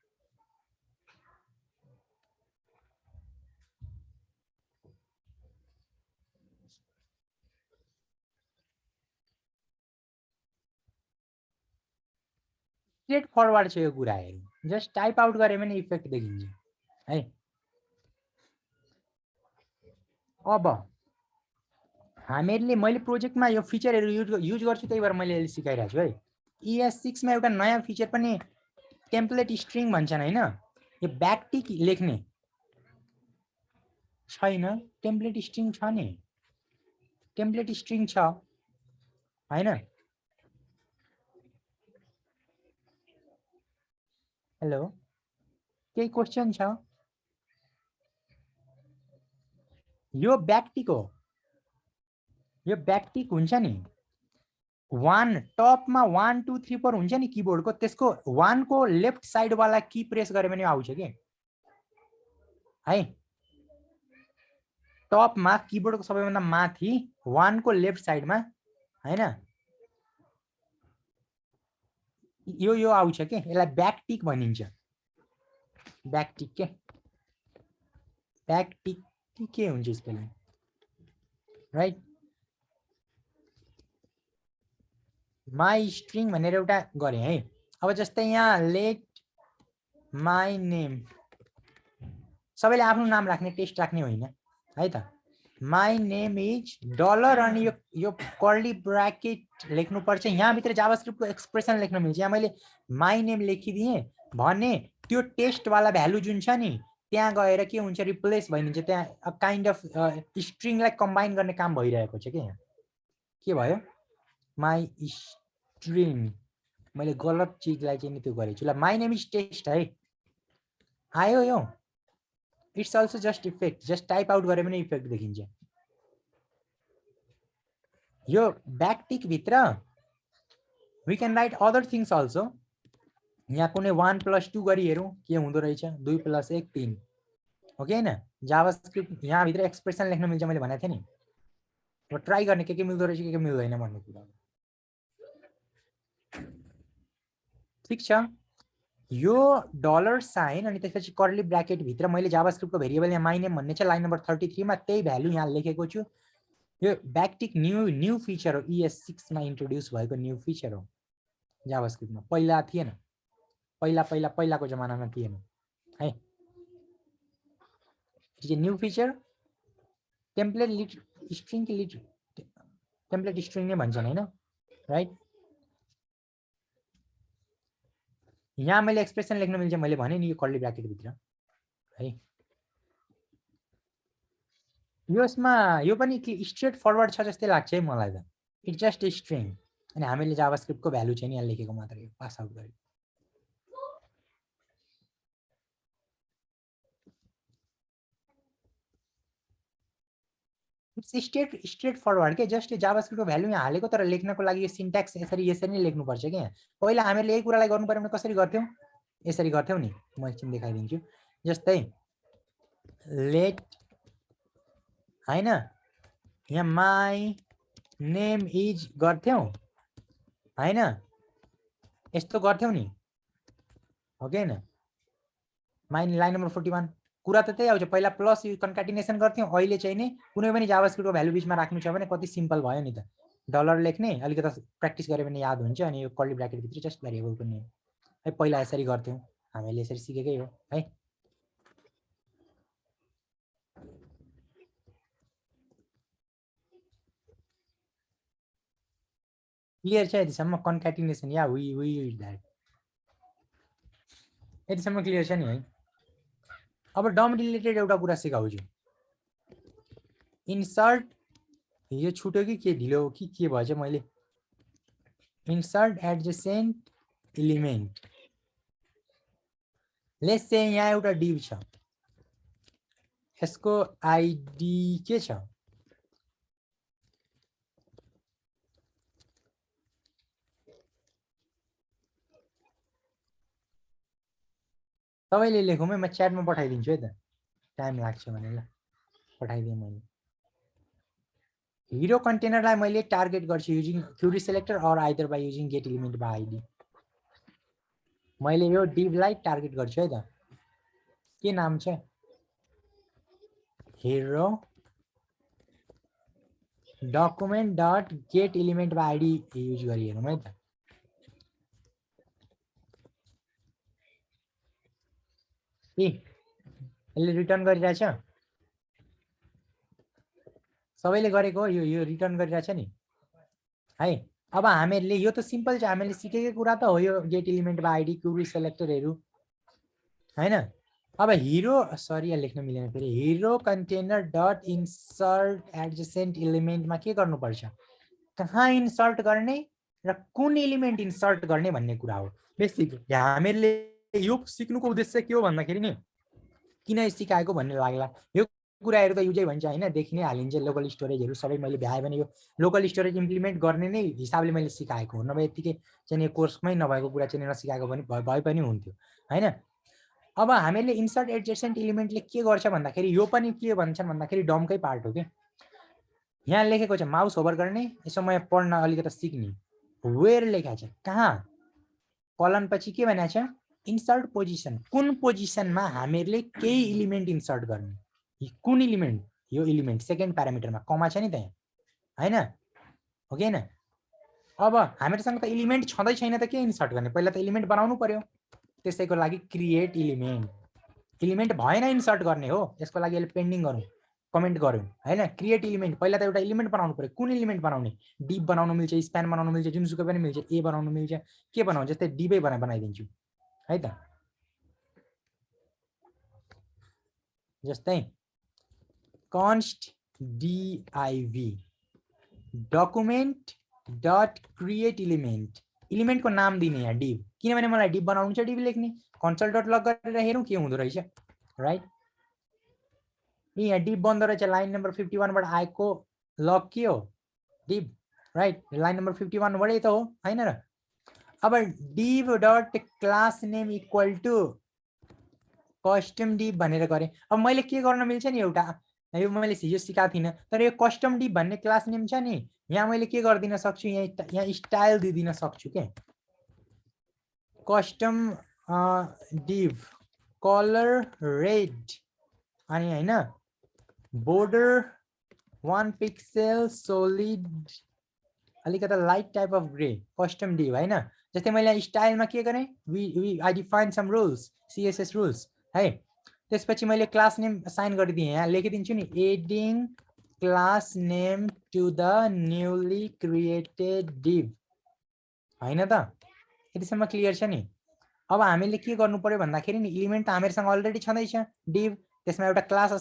स्ट्रेट फरवर्ड छ यो कुराहरू, जस्ट टाइप आउट गरे भने इफेक्ट देखिन्छ है। अब हामीहरूले मैले प्रोजेक्टमा यो फिचरहरू युज गर्छु, त्यही भएर मैले यसले सिकाइरहेको छु है। ES6 मा एउटा नयाँ फिचर पनि टेम्प्लेट स्ट्रिङ भन्छन् हैन, यो ब्याकटिक लेख्ने छैन, टेम्प्लेट स्ट्रिङ छ नि, टेम्प्लेट स्ट्रिङ छ हैन। हेलो, केही क्वेशन छ? यो ब्याकटिक हो, यो ब्याकटिक हुन्छ नि, 1 टपमा 1 2 3 4 हुन्छ नि किबोर्डको, त्यसको 1 को लेफ्ट साइड वाला की प्रेस गरे भने आउँछ के है। टपमा किबोर्डको सबैभन्दा माथि 1 को लेफ्ट साइडमा हैन, यो आउँछ के, यसलाई ब्याकटिक भनिन्छ। ब्याकटिक के, ब्याकटिक के हुन्छ स्पेलिङ राइट। माई स्ट्रिङ भनेर एउटा गरे है। अब जस्तै यहाँ लेट माई नेम, सबैले आफ्नो नाम राख्ने, टेस्ट राख्ने होइन है त। माई नेम इज डलर अनि यो कर्ली ब्राकेट लेख्नुपर्छ। यहाँभित्र जाभास्क्रिप्टको एक्सप्रेसन लेख्न मिल्छ। यहाँ मैले माई नेम लेखिदिएँ भने त्यो टेस्टवाला भ्यालु जुन छ नि त्यहाँ गएर के हुन्छ, रिप्लेस भइदिन्छ। त्यहाँ काइन्ड अफ स्ट्रिङलाई कम्बाइन गर्ने काम भइरहेको छ कि यहाँ। के भयो, माई स्ट्रिङ, मैले गलत चिजलाई चाहिँ नि त्यो गरेछु ल। माई नेम इज टेस्ट है, आयो यो। It's also just effect, just type out गरे पनि इफेक्ट देखिन्छ। यो ब्याकटिक भित्र we can write other things also. यहाँ कुनै 1 + 2 गरी हेरौँ के हुँदो रहेछ, 2 + 1 3 हो कि होइन। जाभास्क्रिप्ट यहाँभित्र एक्सप्रेसन लेख्न मिल्छ, मैले भनेको थिएँ नि। अब ट्राई गर्ने के मिल्दो रहेछ के मिल्दैन भन्ने कुरा। ठिक छ, यो डलर साइन अनि त्यसपछि कर्ली ब्राकेट भित्र मैले जाभास्क्रिप्टको भेरिएबल यहाँ माई नेम भन्ने छ लाइन नम्बर 33 मा, त्यही भ्यालु यहाँ लेखेको छु। यो ब्याकटिक न्यू फिचर हो, ES6 मा इन्ट्रोड्युस भएको न्यू फिचर हो जाभास्क्रिप्टमा। पहिला थिएन, पहिलाको जमानामा थिएन है। It is new feature. Template लिट स्ट्रिङ कि लिट, टेम्प्लेट स्ट्रिङ नै भन्छन् हैन राइट। यहाँ मैले एक्सप्रेसन लेख्न मिल्छ, मैले भने नि यो कर्ली ब्राकेट भित्र है। यसमा यो पनि स्ट्रेट फरवर्ड छ जस्तै लाग्छ है मलाई त। इट जस्ट स्ट्रिङ अनि हामीले जाभास्क्रिप्टको भ्यालु चाहिँ यहाँ लेखेको मात्रै हो, पास आउट गरेको। इट्स स्ट्रेट फरवर्ड के, जस्ट जाभास्क्रिप्टको भ्यालु यहाँ हालेको, तर लेख्नको लागि यो सिन्ट्याक्स यसरी नै लेख्नुपर्छ के। पहिला हामीले यही कुरालाई गर्नु पर्यो भने कसरी गर्थ्यौँ, यसरी गर्थ्यौँ नि। म एकछिन देखाइदिन्छु। जस्तै लेट हैन, यहाँ माई नेम इज गर्थ्यौँ हैन, यस्तो गर्थ्यौँ नि हो कि हैन। माई लाइन नम्बर 41 कुरा त त्यही आउँछ। पहिला प्लस कन्काटिनेसन गर्थ्यौँ, अहिले चाहिँ नि कुनै पनि जाभास्क्रिप्टको भ्यालु बिचमा राख्नु छ भने कति सिम्पल भयो नि त। डलर लेख्ने, अलिकति प्र्याक्टिस गऱ्यो भने याद हुन्छ। अनि यो कर्ली ब्राकेट भित्र जस्ट भेरिएबलको नेम है। पहिला यसरी गर्थ्यौँ, हामीले यसरी सिकेकै हो है। क्लियर छ यतिसम्म? कन्काटिनेसन या वी दैट यतिसम्म क्लियर छ नि है। अब डम रिलेटेड एउटा कुरा सिकाउँछु। इन्सर्ट, यो छुट्यो कि के ढिलो हो कि के भएछ, मैले insert adjacent element. Let's say यहाँ एउटा डिभ छ, यसको आइडी के छ, तपाईँले लेखौँ है, म च्याटमा पठाइदिन्छु है त, टाइम लाग्छ भने। ल पठाइदिएँ मैले। हिरो कन्टेनरलाई मैले टार्गेट गर्छु using query selector or either by using get element by ID. मैले यो डिभलाई टार्गेट गर्छु है त। के नाम छ? हिरो document dot get element by ID use गरी हेरौँ है त। यसले रिटर्न गरिरहेछ, सबैले गरेको हो, यो रिटर्न गरिरहेछ नि है। अब हामीहरूले यो त सिम्पल छ, हामीले सिकेकै कुरा त हो यो get element by ID query सेलेक्टरहरू हैन। अब हिरो सरी यहाँ लेख्न मिलेन फेरि, hero container dot insert adjacent एलिमेन्टमा के गर्नुपर्छ, कहाँ इन्सर्ट गर्ने र कुन एलिमेन्ट इन्सर्ट गर्ने भन्ने कुरा हो बेसिक। हामीहरूले यो सिक्नुको उद्देश्य के हो भन्दाखेरि नि किन सिकाएको भन्ने लाग्ला, यो कुराहरू त युजै भन्छ हैन, देखि नै हालिन्छ। लोकल स्टोरेजहरू सबै मैले भ्याएँ भने यो लोकल स्टोरेज इम्प्लिमेन्ट गर्ने नै हिसाबले मैले सिकाएको हो, नभए यतिकै चाहिँ कोर्समै नभएको कुरा चाहिँ नसिकाएको पनि भए पनि हुन्थ्यो हैन। अब हामीले इन्सर्ट एडजेसेन्ट एलिमेन्टले के गर्छ भन्दाखेरि यो पनि के भन्छन् भन्दाखेरि डमकै पार्ट हो कि। यहाँ लेखेको छ माउस होभर गर्ने, यसो म पढ्न अलिकति सिक्ने, वेयर लेखेको छ, कहाँ कलन पछि के भनेको छ, इन्सर्ट पोजिसन, कुन पोजिसनमा हामीहरूले केही एलिमेन्ट इन्सर्ट गर्ने, कुन एलिमेन्ट, यो एलिमेन्ट सेकेन्ड प्यारामिटरमा कमा छ नि त यहाँ हैन, हो कि हैन। अब हामीसँग त एलिमेन्ट छँदै छैन त के इन्सर्ट गर्ने, पहिला त एलिमेन्ट बनाउनु पर्यो, त्यसैको लागि क्रिएट एलिमेन्ट, एलिमेन्ट भएन इन्सर्ट गर्ने हो, यसको लागि अहिले पेन्डिङ गरौँ, कमेन्ट गरौँ हैन। क्रिएट एलिमेन्ट, पहिला त एउटा एलिमेन्ट बनाउनु पर्यो, कुन एलिमेन्ट बनाउने, डिप बनाउनु मिल्छ, स्प्यान बनाउनु मिल्छ, जुनसुकै पनि मिल्छ, ए बनाउनु मिल्छ, के बनाउँ, जस्तै डिपै बनाइदिन्छु है त। जस्तै const div document dot create element, एलिमेन्टको नाम दिने यहाँ डिभ, किनभने मलाई डिभ बनाउनु छ, डिभ लेख्ने, कन्सोल डट लग गरेर हेरौँ के हुँदो रहेछ राइट। यहाँ डिभ बन्दो रहेछ, लाइन नम्बर 51 बाट आएको लग के हो, डिभ राइट, लाइन नम्बर 51 बाटै त हो हैन र। अब div dot class name equal to custom div भनेर गरेँ। अब मैले के गर्न मिल्छ नि, एउटा यो मैले हिजो सिकाएको थिइनँ, तर यो कस्टम डिभ भन्ने क्लास नेम छ नि, यहाँ मैले के गरिदिन सक्छु, यहाँ स्टाइल दिदिन सक्छु के, कस्टम डिभ कलर रेड अनि हैन बोर्डर 1 पिक्सेल सोलिड अलिकति light type of grey, custom div हैन। जस्तै मैले स्टाइलमा के गरेँ, I define some rules, CSS rules है, त्यसपछि मैले क्लास नेम असाइन गरिदिएँ, यहाँ लेखिदिन्छु नि, adding class name to the newly created div हैन त, यतिसम्म क्लियर छ नि। अब हामीले के गर्नु पर्यो भन्दाखेरि नि, एलिमेन्ट त हामीसँग अलरेडी छँदैछ डिभ, त्यसमा एउटा क्लास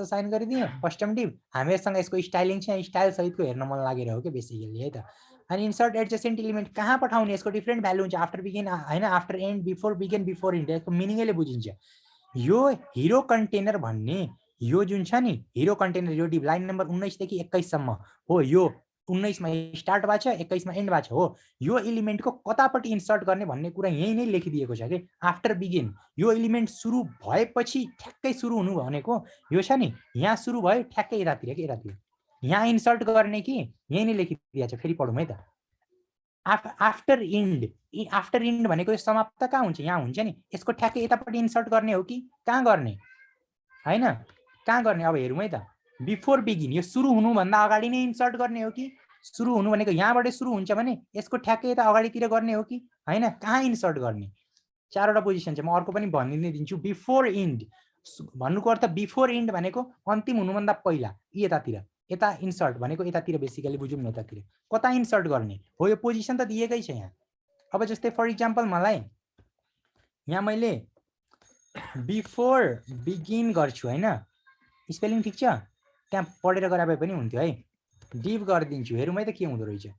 असाइन गरिदिएँ कस्टम डिभ, हामीसँग यसको स्टाइलिङ छ, स्टाइल सहितको हेर्न मन लागेर हो कि बेसिकली है त। अनि इन्सर्ट एडजेसेन्ट एलिमेन्ट कहाँ पठाउने, यसको डिफ्रेन्ट भ्यालु हुन्छ, आफ्टर बिगिन हैन, after and, before begin, before and, यसको मिनिङैले बुझिन्छ। यो हिरो कन्टेनर भन्ने यो जुन छ नि, हिरो कन्टेनर यो डिभ लाइन नम्बर 19 देखि 21 सम्म हो, यो 19 मा स्टार्ट भएको छ, 21 मा एन्ड भएको छ हो, यो एलिमेन्टको कतापट्टि इन्सर्ट गर्ने भन्ने कुरा यही नै लेखिदिएको छ कि, आफ्टर बिगिन, यो एलिमेन्ट सुरु भएपछि ठ्याक्कै सुरु हुनु भनेको यो छ नि, यहाँ सुरु भयो ठ्याक्कै यतातिर कि यतातिर, यहाँ इन्सर्ट गर्ने कि यही नै लेखिदिएको छ। फेरि पढौँ है त, आफ्टर इन्ड, आफ्टर इन्ड भनेको यो समाप्त कहाँ हुन्छ, यहाँ हुन्छ नि, यसको ठ्याक्कै यतापट्टि इन्सर्ट गर्ने हो कि कहाँ गर्ने हैन, कहाँ गर्ने, अब हेरौँ है त। बिफोर बिगिन, यो सुरु हुनुभन्दा अगाडि नै इन्सर्ट गर्ने हो कि, सुरु हुनु भनेको यहाँबाट सुरु हुन्छ भने यसको ठ्याक्कै यता अगाडितिर गर्ने हो कि हैन, कहाँ इन्सर्ट गर्ने, चारवटा पोजिसन छ, म अर्को पनि भनिदिनै दिन्छु। बिफोर इन्ड भन्नुको अर्थ, बिफोर इन्ड भनेको अन्तिम हुनुभन्दा पहिला, यतातिर, यता इन्सर्ट भनेको यतातिर, बेसिकली बुझौँ न, यतातिर कता इन्सर्ट गर्ने हो, यो पोजिसन त दिएकै छ यहाँ। अब जस्तै फर इक्जाम्पल मलाई यहाँ मैले बिफोर बिगिन गर्छु हैन, स्पेलिङ ठिक छ, त्यहाँ पढेर गरे भए पनि हुन्थ्यो है, डिभ गरिदिन्छु, हेरौँ है त के हुँदो रहेछ।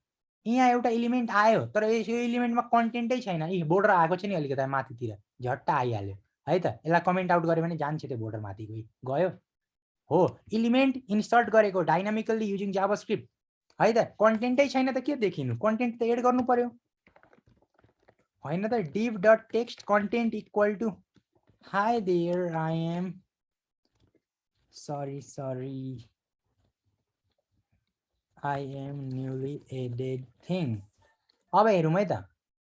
यहाँ एउटा एलिमेन्ट आयो, तर यो एलिमेन्टमा कन्टेन्टै छैन, यी बोर्डर आएको छ नि अलिकति माथितिर, झट्ट आइहाल्यो है त, यसलाई कमेन्ट आउट गऱ्यो भने जान्छ त्यो बोर्डर माथि गयो हो। एलिमेन्ट इन्सर्ट गरेको डाइनामिकल्ली युजिङ जाभास्क्रिप्ट है त, कन्टेन्टै छैन त के देखिनु, कन्टेन्ट त एड गर्नु पर्यो हैन त। div dot text content equal to hi there I am sorry I am newly added thing। अब हेरौँ है त,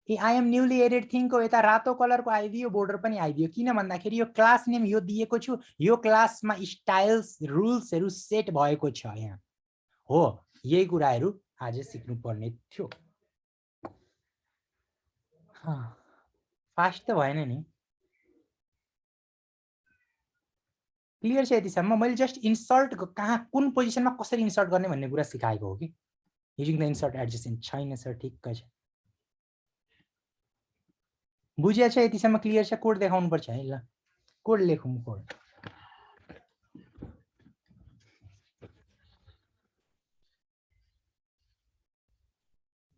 ए आई एम न्यूली एडेड थिङको यता रातो कलरको आइदियो, बोर्डर पनि आइदियो। किन भन्दाखेरि यो क्लास नेम यो दिएको छु, यो क्लासमा स्टाइल्स रुल्सहरू सेट भएको छ यहाँ हो। यही कुराहरू आज सिक्नु पर्ने थियो। फास्ट त भएन नि। क्लियर छ यतिसम्म? मैले जस्ट इन्सर्ट कहाँ कुन पोजिसनमा कसरी इन्सर्ट गर्ने भन्ने कुरा सिकाएको हो कि। युजिङ द इन्सर्ट एडजसेन्ट छैन सर, ठिक्क छ। बुझिया छ यतिसम्म? क्लियर छ? कोड देखाउनु पर्छ है। ल कोड लेखौँ। कोड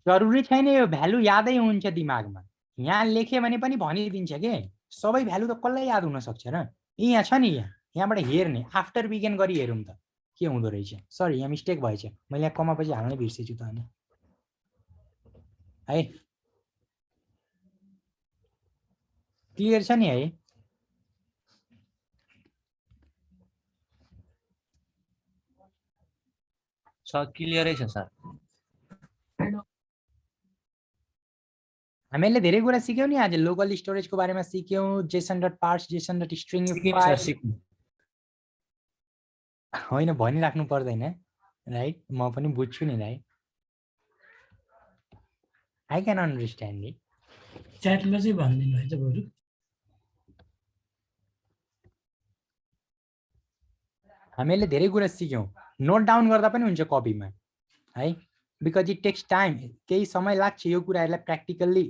जरुरी छैन यो भ्यालु यादै हुन्छ दिमागमा। यहाँ लेखे भने पनि भनिदिन्छ के। सबै भ्यालु त कसलाई याद हुन सक्छ र? यहाँ छ नि, यहाँबाट हेर्ने, आफ्टर बिगिन गरी हेरौँ त के हुँदो रहेछ। सरी यहाँ मिस्टेक भएछ, मैले यहाँ कमा पछि हाल्नै बिर्सेछु त अनि है। क्लियर छ नि है? सर क्लियरै छ सर। हामीले धेरै कुरा सिक्यौँ नि आज। लोकल स्टोरेजको बारेमा सिक्यौँ, जेसन.पार्स, जेसन.स्ट्रिङ होइन भनिराख्नु पर्दैन, राइट? म पनि बुझ्छु नि, right? I can understand it. च्याटमा चाहिँ भनिदिनु है त बरु। हामीले धेरै कुरा सिक्यौँ। नोट डाउन गर्दा पनि हुन्छ कपीमा है, बिकज इट टेक्स टाइम। केही समय लाग्छ यो कुराहरूलाई प्र्याक्टिकल्ली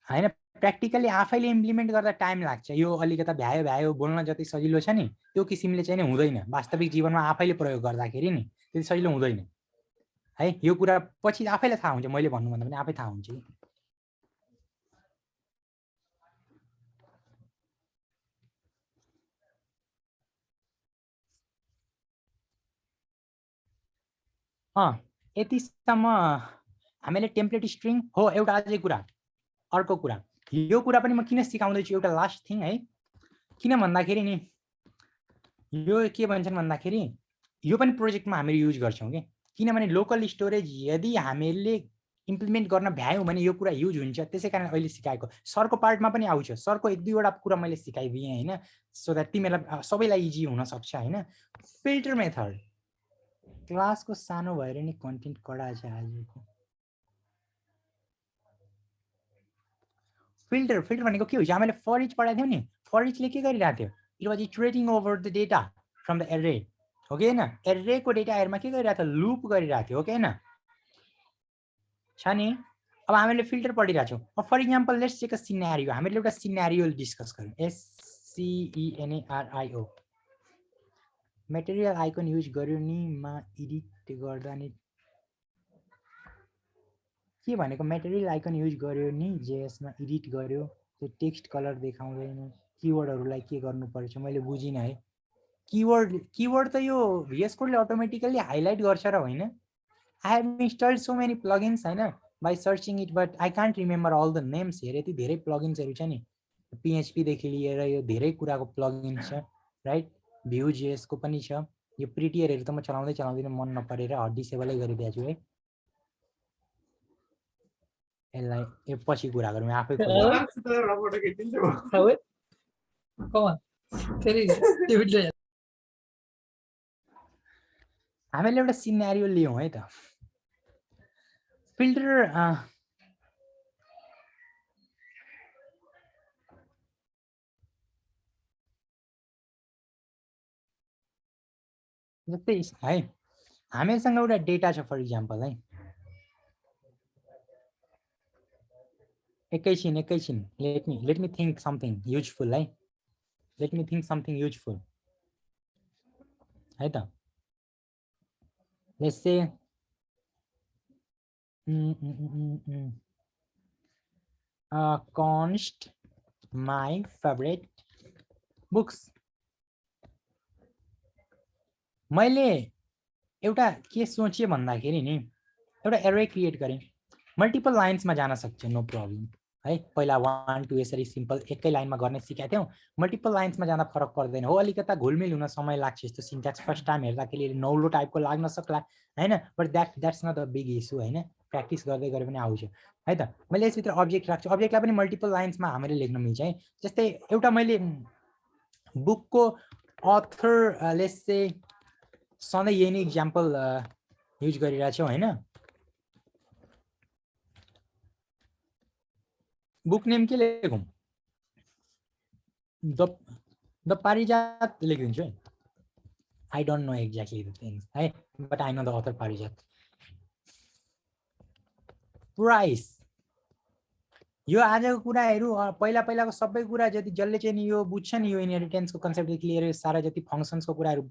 होइन, प्र्याक्टिकल्ली आफैले इम्प्लिमेन्ट गर्दा टाइम लाग्छ। यो अलिकता भ्यायो भ्यायो बोल्न जति सजिलो छ नि त्यो किसिमले चाहिँ नि हुँदैन। वास्तविक जीवनमा आफैले प्रयोग गर्दाखेरि नि त्यति सजिलो हुँदैन है। यो कुरा पछि आफैलाई थाहा हुन्छ, मैले भन्नुभन्दा पनि आफै थाहा हुन्छ। यतिसम्म हामीले टेम्प्लेट स्ट्रिङ हो। एउटा अझै कुरा, अर्को कुरा, यो कुरा पनि म किन सिकाउँदैछु, एउटा लास्ट थिङ है। किन भन्दाखेरि नि यो के भन्छन् भन्दाखेरि यो पनि प्रोजेक्टमा हामीले युज गर्छौँ कि। किनभने लोकल स्टोरेज यदि हामीले इम्प्लिमेन्ट गर्न भ्यायौँ भने यो कुरा युज हुन्छ। त्यसै कारण अहिले सिकाएको। सरको पार्टमा पनि आउँछ। सरको एक दुईवटा कुरा मैले सिकाइदिएँ होइन, सो द्याट तिमीहरूलाई सबैलाई इजी हुनसक्छ होइन। फिल्टर मेथड क्लासको सानो भएर नि कन्टेन्ट कडा छ आजको। फिल्टर भनेको के हुन्छ? हामीले फर इच पढाएको थियौँ नि। फर इचले के गरिरहेको थियो? It was iterating over the data from the array, हो कि होइन? एरेको डेटा एरमा के गरिरहेको थियो? लुप गरिरहेको थियो, हो कि होइन? छ नि। अब हामीले फिल्टर पढिरहेको छौँ। For example let's take a scenario. हामीले एउटा सिनारियो डिस्कस गरौँ। SCENARIO मेटेरियल आइकन युज गर्यो नि मा एडिट गर्दा नि के भनेको? मेटेरियल आइकन युज गर्यो नि जेएसमा एडिट गर्यो, त्यो टेक्स्ट कलर देखाउँदैन। किवर्डहरूलाई के गर्नुपर्छ मैले बुझिनँ है। किवर्ड त यो VS कोडले अटोमेटिकली हाइलाइट गर्छ र होइन? I have installed so many plugins होइन by searching it, but I can't remember all the names. हेर यति धेरै प्लगइन्सहरू छ नि, PHP देखि लिएर यो धेरै कुराको प्लगइन्स छ, राइट? Vue.js को पनि छ। यो प्रिटियरहरू त म चलाउँदिनँ, मन नपरेर डिसेबलै गरिदिएको छु है। यसलाई यो पछि कुरा गरौँ, आफै हामीले एउटा सिनारियो लियौँ है त। फिल्टर जस्तै है, हामीसँग एउटा डेटा छ फर इक्जाम्पल है। एकैछिन let me think something useful है। Let me think something useful है त। Let's say const my favorite books। मैले एउटा के सोचेँ भन्दाखेरि नि एउटा एरे क्रिएट गरेँ। मल्टिपल लाइन्समा जान सक्छ, नो प्रब्लम है पहिला 1 2 यसरी सिम्पल एकै लाइनमा गर्ने सिकाएको थियौँ मल्टिपल लाइन्समा जाँदा फरक पर्दैन हो अलिकता घुलमिल हुन समय लाग्छ यस्तो सिन्ट्याक्स फर्स्ट टाइम हेर्दाखेरि नौलो टाइपको लाग्न सक्ला हैन but that's not a big issue हैन प्र्याक्टिस गर्दै गरे पनि आउँछ है त मैले यसभित्र अब्जेक्ट राख्छु अब्जेक्टलाई पनि मल्टिपल लाइन्समा हामीले लेख्न मिल्छ है जस्तै एउटा मैले बुकको अथर लेट्स से सधैँ यही नै इक्जाम्पल युज गरिरहेको छौँ हैन बुक नेम के लेखौँ द पारिजात लेखिदिन्छु है I don't know exactly the things है but I know the author Parijat price यो आजको कुराहरू पहिला पहिलाको सबै कुरा जति जसले चाहिँ यो बुझ्छ नि यो इनहेरिटेन्सको कन्सेप्टदेखि लिएर सारा जति फङ्सन्सको कुराहरू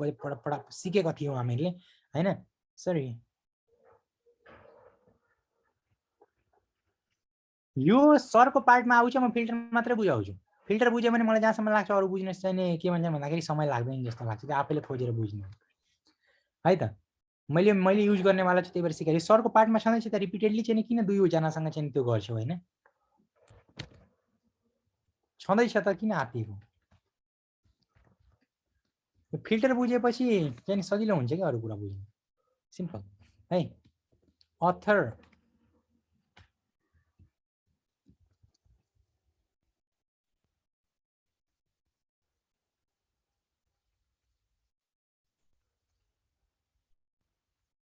सिकेका थियौँ हामीले हैन सरी यो सरको पार्टमा आउँछ म फिल्टर मात्रै बुझाउँछु फिल्टर बुझ्यो भने मलाई जहाँसम्म लाग्छ अरू बुझ्न चाहिँ के भन्छ भन्दाखेरि समय लाग्दैन जस्तो लाग्छ त्यो आफैले खोजेर बुझ्नु है त मैले युज गर्नेवाला चाहिँ त्यही भएर सिकाएँ सरको पार्टमा छँदैछ त रिपिटेडली चाहिँ किन दुईजनासँग चाहिँ त्यो गर्छौ होइन छँदैछ त किन आत्तिएको फिल्टर बुझेपछि चाहिँ सजिलो हुन्छ कि अरू कुरा बुझ्नु सिम्पल है अथर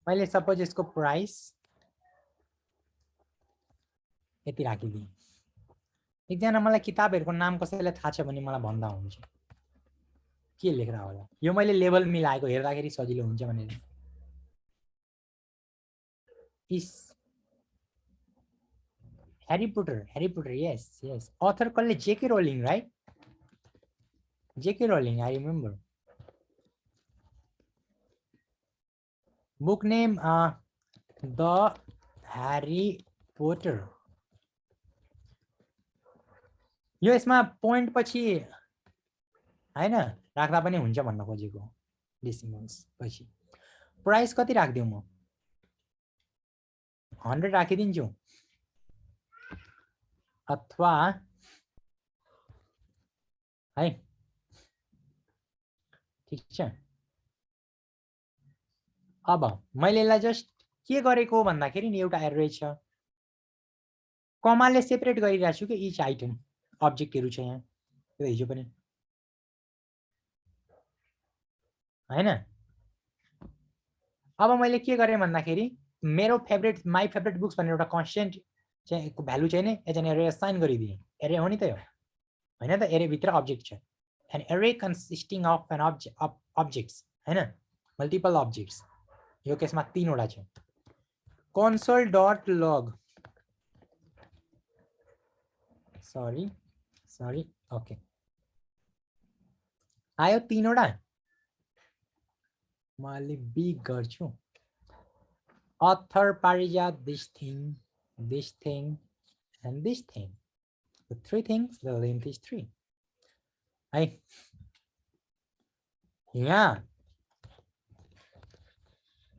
मैले सपोज यसको प्राइस यति राखिदिएँ एकजना मलाई किताबहरूको नाम कसैलाई थाहा छ भने मलाई भन्दा हुन्छ के लेख्दा होला यो मैले लेभल मिलाएको हेर्दाखेरि सजिलो हुन्छ भनेर इस ह्यारी पोटर यस अथर कसले J K Rowling right J K Rowling I remember book name the Harry Potter यो यसमा पोइन्ट पछि हैन राख्दा पनि हुन्छ भन्न खोजेको डेसिमल्स पछि प्राइस कति राख्दिउ म 100 राखिदिन्छु अथवा है ठीक छ अब मैले यसलाई जस्ट के गरेको भन्दाखेरि नि एउटा एरे छ कमाले सेपरेट गरिरहेको छु कि इच आइटम अब्जेक्टहरु छ यहाँ त्यो हिजो पनि हैन अब मैले के गरे भन्दाखेरि मेरो फेभरेट माई फेभरेट बुक्स भनेर एउटा कन्स्टेन्ट चाहिँ को भ्यालु चाहिँ नि एज एन एरे असाइन गरिदिए एरे हो नि त यो हैन त एरे भित्र अब्जेक्ट छ an array consisting of an objects हैन मल्टिपल अब्जेक्ट्स यो केसमा 3 वटा छ console.log सरी ओके आयो 3 वटा म अलि बिग गर्छु author parijat this thing and this thing the three things the length is 3 है यहाँ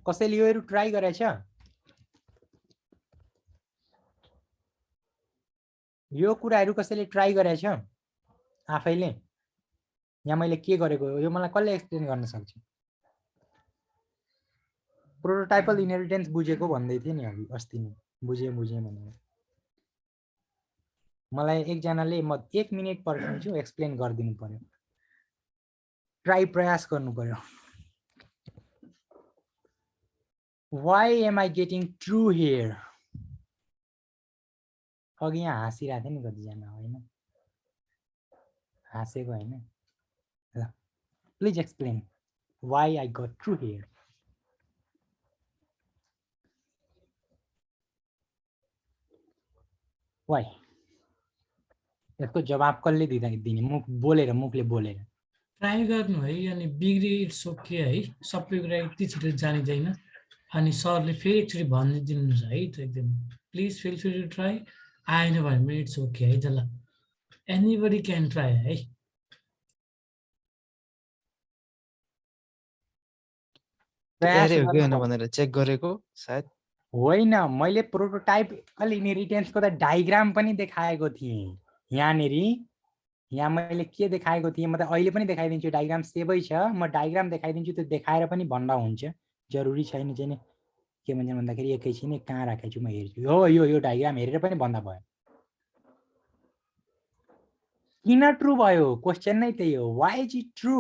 कसैले योहरु ट्राई गरेछ यो कुराहरु कसैले ट्राई गरेछ आफैले यहाँ मैले के गरेको यो मलाई कसले एक्सप्लेन गर्न सक्छ प्रोटोटाइपल इनहेरिटेन्स बुझेको भन्दै थिए नि अघि अस्ति नै बुझे भनेर मलाई एकजनाले म 1 मिनेट पर्खिन्छु एक्सप्लेन गरिदिनु पर्यो ट्राई प्रयास गर्नु पर्यो why am I getting true here अघि यहाँ हाँसिरहेको थिए नि कतिजना हैन हाँसेको हैन ल please explain why I got true here why यसको जवाब कसले दिने मुखले बोलेर ट्राई गर्नु है अनि बिग्री इट्स ओके है सबै कुरा यति छिटो जानिदैन अनि सरले फेरि एकचोटि भनिदिनुहुन्छ है त एकदम please feel free to try आएन भने पनि इट्स ओके है त ल एनीबडी क्यान ट्राई है एरे हो कि होइन भनेर चेक गरेको सायद होइन, मैले प्रोटोटाइपल इनहेरिटेन्सको त डायग्राम पनि देखाएको थिएँ यहाँनिर। यहाँ मैले के देखाएको थिएँ, म त अहिले पनि देखाइदिन्छु, डायग्राम सेभै छ, म डायग्राम देखाइदिन्छु, त्यो देखाएर पनि भन्दा हुन्छ, जरुरी छैन चाहिँ नि। के भन्छ भन्दाखेरि एकैछिन कहाँ राखेको छु म हेर्छु। हो यो डायग्राम हेरेर पनि भन्दा भयो। किन ट्रु भयो, क्वेसन नै त्यही हो, why is it true?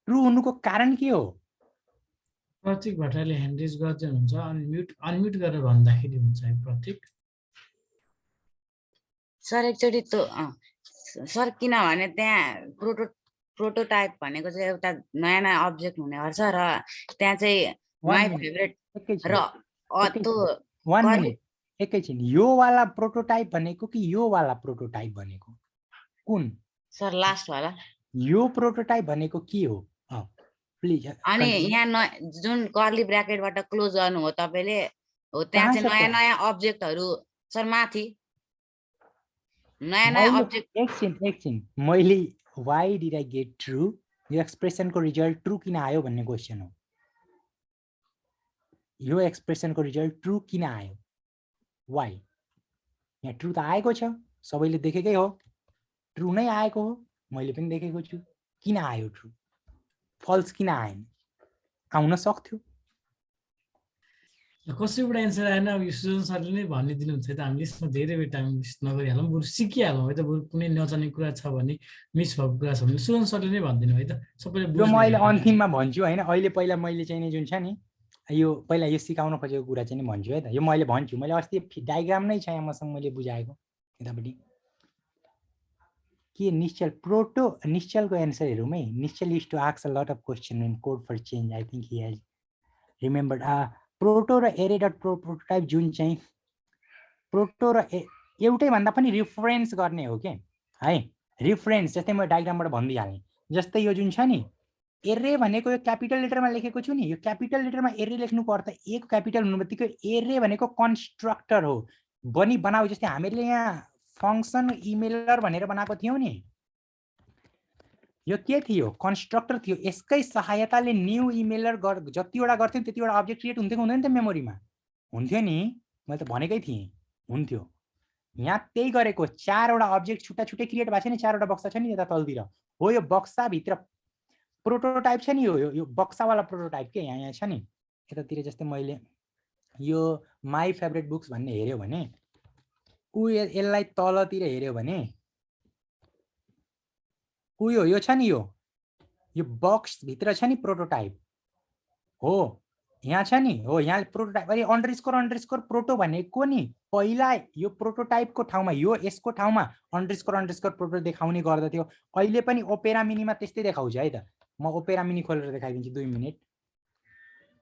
True हुनुको कारण के हो? प्रतीक भट्टराईले ह्यान्ड रेज गर्दै हुन्छ, अनम्युट गरेर भन्दाखेरि हुन्छ है प्रतीक। सर एकचोटि त्यो सर किनभने त्यहाँ प्रोटोटाइप भनेको चाहिँ एउटा नयाँ नयाँ अब्जेक्ट हुने गर्छ र त्यहाँ चाहिँ माई फेभरेट र त्यो 1 मिनट एकैछिन, यो वाला प्रोटोटाइप भनेको कि यो वाला प्रोटोटाइप भनेको कुन? सर लास्ट वाला। यो प्रोटोटाइप भनेको के हो? प्लिज। अनि यहाँ जुन कर्ली ब्र्याकेटबाट क्लोज गर्नु हो तपाईले, हो त्यहाँ चाहिँ नयाँ नयाँ अब्जेक्टहरु सर माथि नयाँ नयाँ अब्जेक्ट। एकछिन मैले why did I get true, यो एक्सप्रेसनको रिजल्ट ट्रु किन आयो भन्ने क्वेसन हो। यो एक्सप्रेसनको रिजल्ट ट्रु किन आयो, वाइ? यहाँ ट्रु त आएको छ, सबैले देखेकै हो, ट्रु नै आएको हो, मैले पनि देखेको छु। किन आयो ट्रु, फल्स किन आएन? आउन सक्थ्यो। कसैबाट एन्सर आएन, अब यो सुजन सरले नै भनिदिनुहुन्छ है त, हामीले यसमा धेरै टाइम वेस्ट नगरिहालौँ, बरु सिकिहालौँ है त। बरु कुनै नजाने कुरा छ भने, मिस भएको कुरा छ भने सुजन सरले नै भनिदिनु है त, सबैले बुझ्ने। म अहिले अन्तिममा भन्छु होइन, अहिले पहिला मैले चाहिँ नि जुन छ नि, यो पहिला यो सिकाउन खोजेको कुरा चाहिँ नि भन्छु है त। यो मैले भन्छु, मैले अस्ति डायग्राम नै छ यहाँ मसँग, मैले बुझाएको यतापट्टि के निश्चल निश्चलको एन्सर हेरौँ है। Nishchal used to ask a lot of question in code for change, I think he has remembered. Proto र एरे डट प्रोटोटाइप जुन चाहिँ प्रोटो र एउटै भन्दा पनि रिफरेन्स गर्ने हो के है। रिफरेन्स जस्तै म डायग्रामबाट भनिदिइहालेँ, जस्तै यो जुन छ नि एरे भनेको यो क्यापिटल लेटरमा लेखेको छु नि, यो क्यापिटल लेटरमा एरे लेख्नुको अर्थ एक क्यापिटल हुनु बित्तिकै एरे भनेको कन्स्ट्रक्टर हो, बनाऊ। जस्तै हामीले यहाँ फङ्सन इमेलर भनेर बनाएको थियौँ नि, यो के थियो, कन्स्ट्रक्टर थियो। यसकै सहायताले न्यू इमेलर जतिवटा गर्थ्यौँ त्यतिवटा अब्जेक्ट क्रिएट हुन्थ्यो कि हुँदैन त, मेमोरीमा हुन्थ्यो नि, मैले त भनेकै थिएँ हुन्थ्यो। यहाँ त्यही गरेको, 4वटा अब्जेक्ट छुट्टा छुट्टै क्रिएट भएको छ नि, 4वटा बक्सा छ नि यता तलतिर, हो यो बक्साभित्र प्रोटोटाइप छ नि, यो बक्सावाला प्रोटोटाइप के यहाँ छ नि यतातिर। जस्तै मैले यो माई फेभरेट बुक्स भन्ने हेऱ्यो भने, यसलाई तलतिर हेऱ्यो भने यो छ नि, यो बक्सभित्र छ नि प्रोटोटाइप, हो यहाँ छ नि, हो यहाँ प्रोटोटाइप। अनि अन्डरस्कोर प्रोटो भनेको नि पहिला यो प्रोटोटाइपको ठाउँमा, यो यसको ठाउँमा अन्डरस्कोर प्रोटो देखाउने गर्दथ्यो। अहिले पनि ओपेरा मिनीमा त्यस्तै देखाउँछ है त। म ओपेरा मिनी खोलेर देखाइदिन्छु 2 मिनट।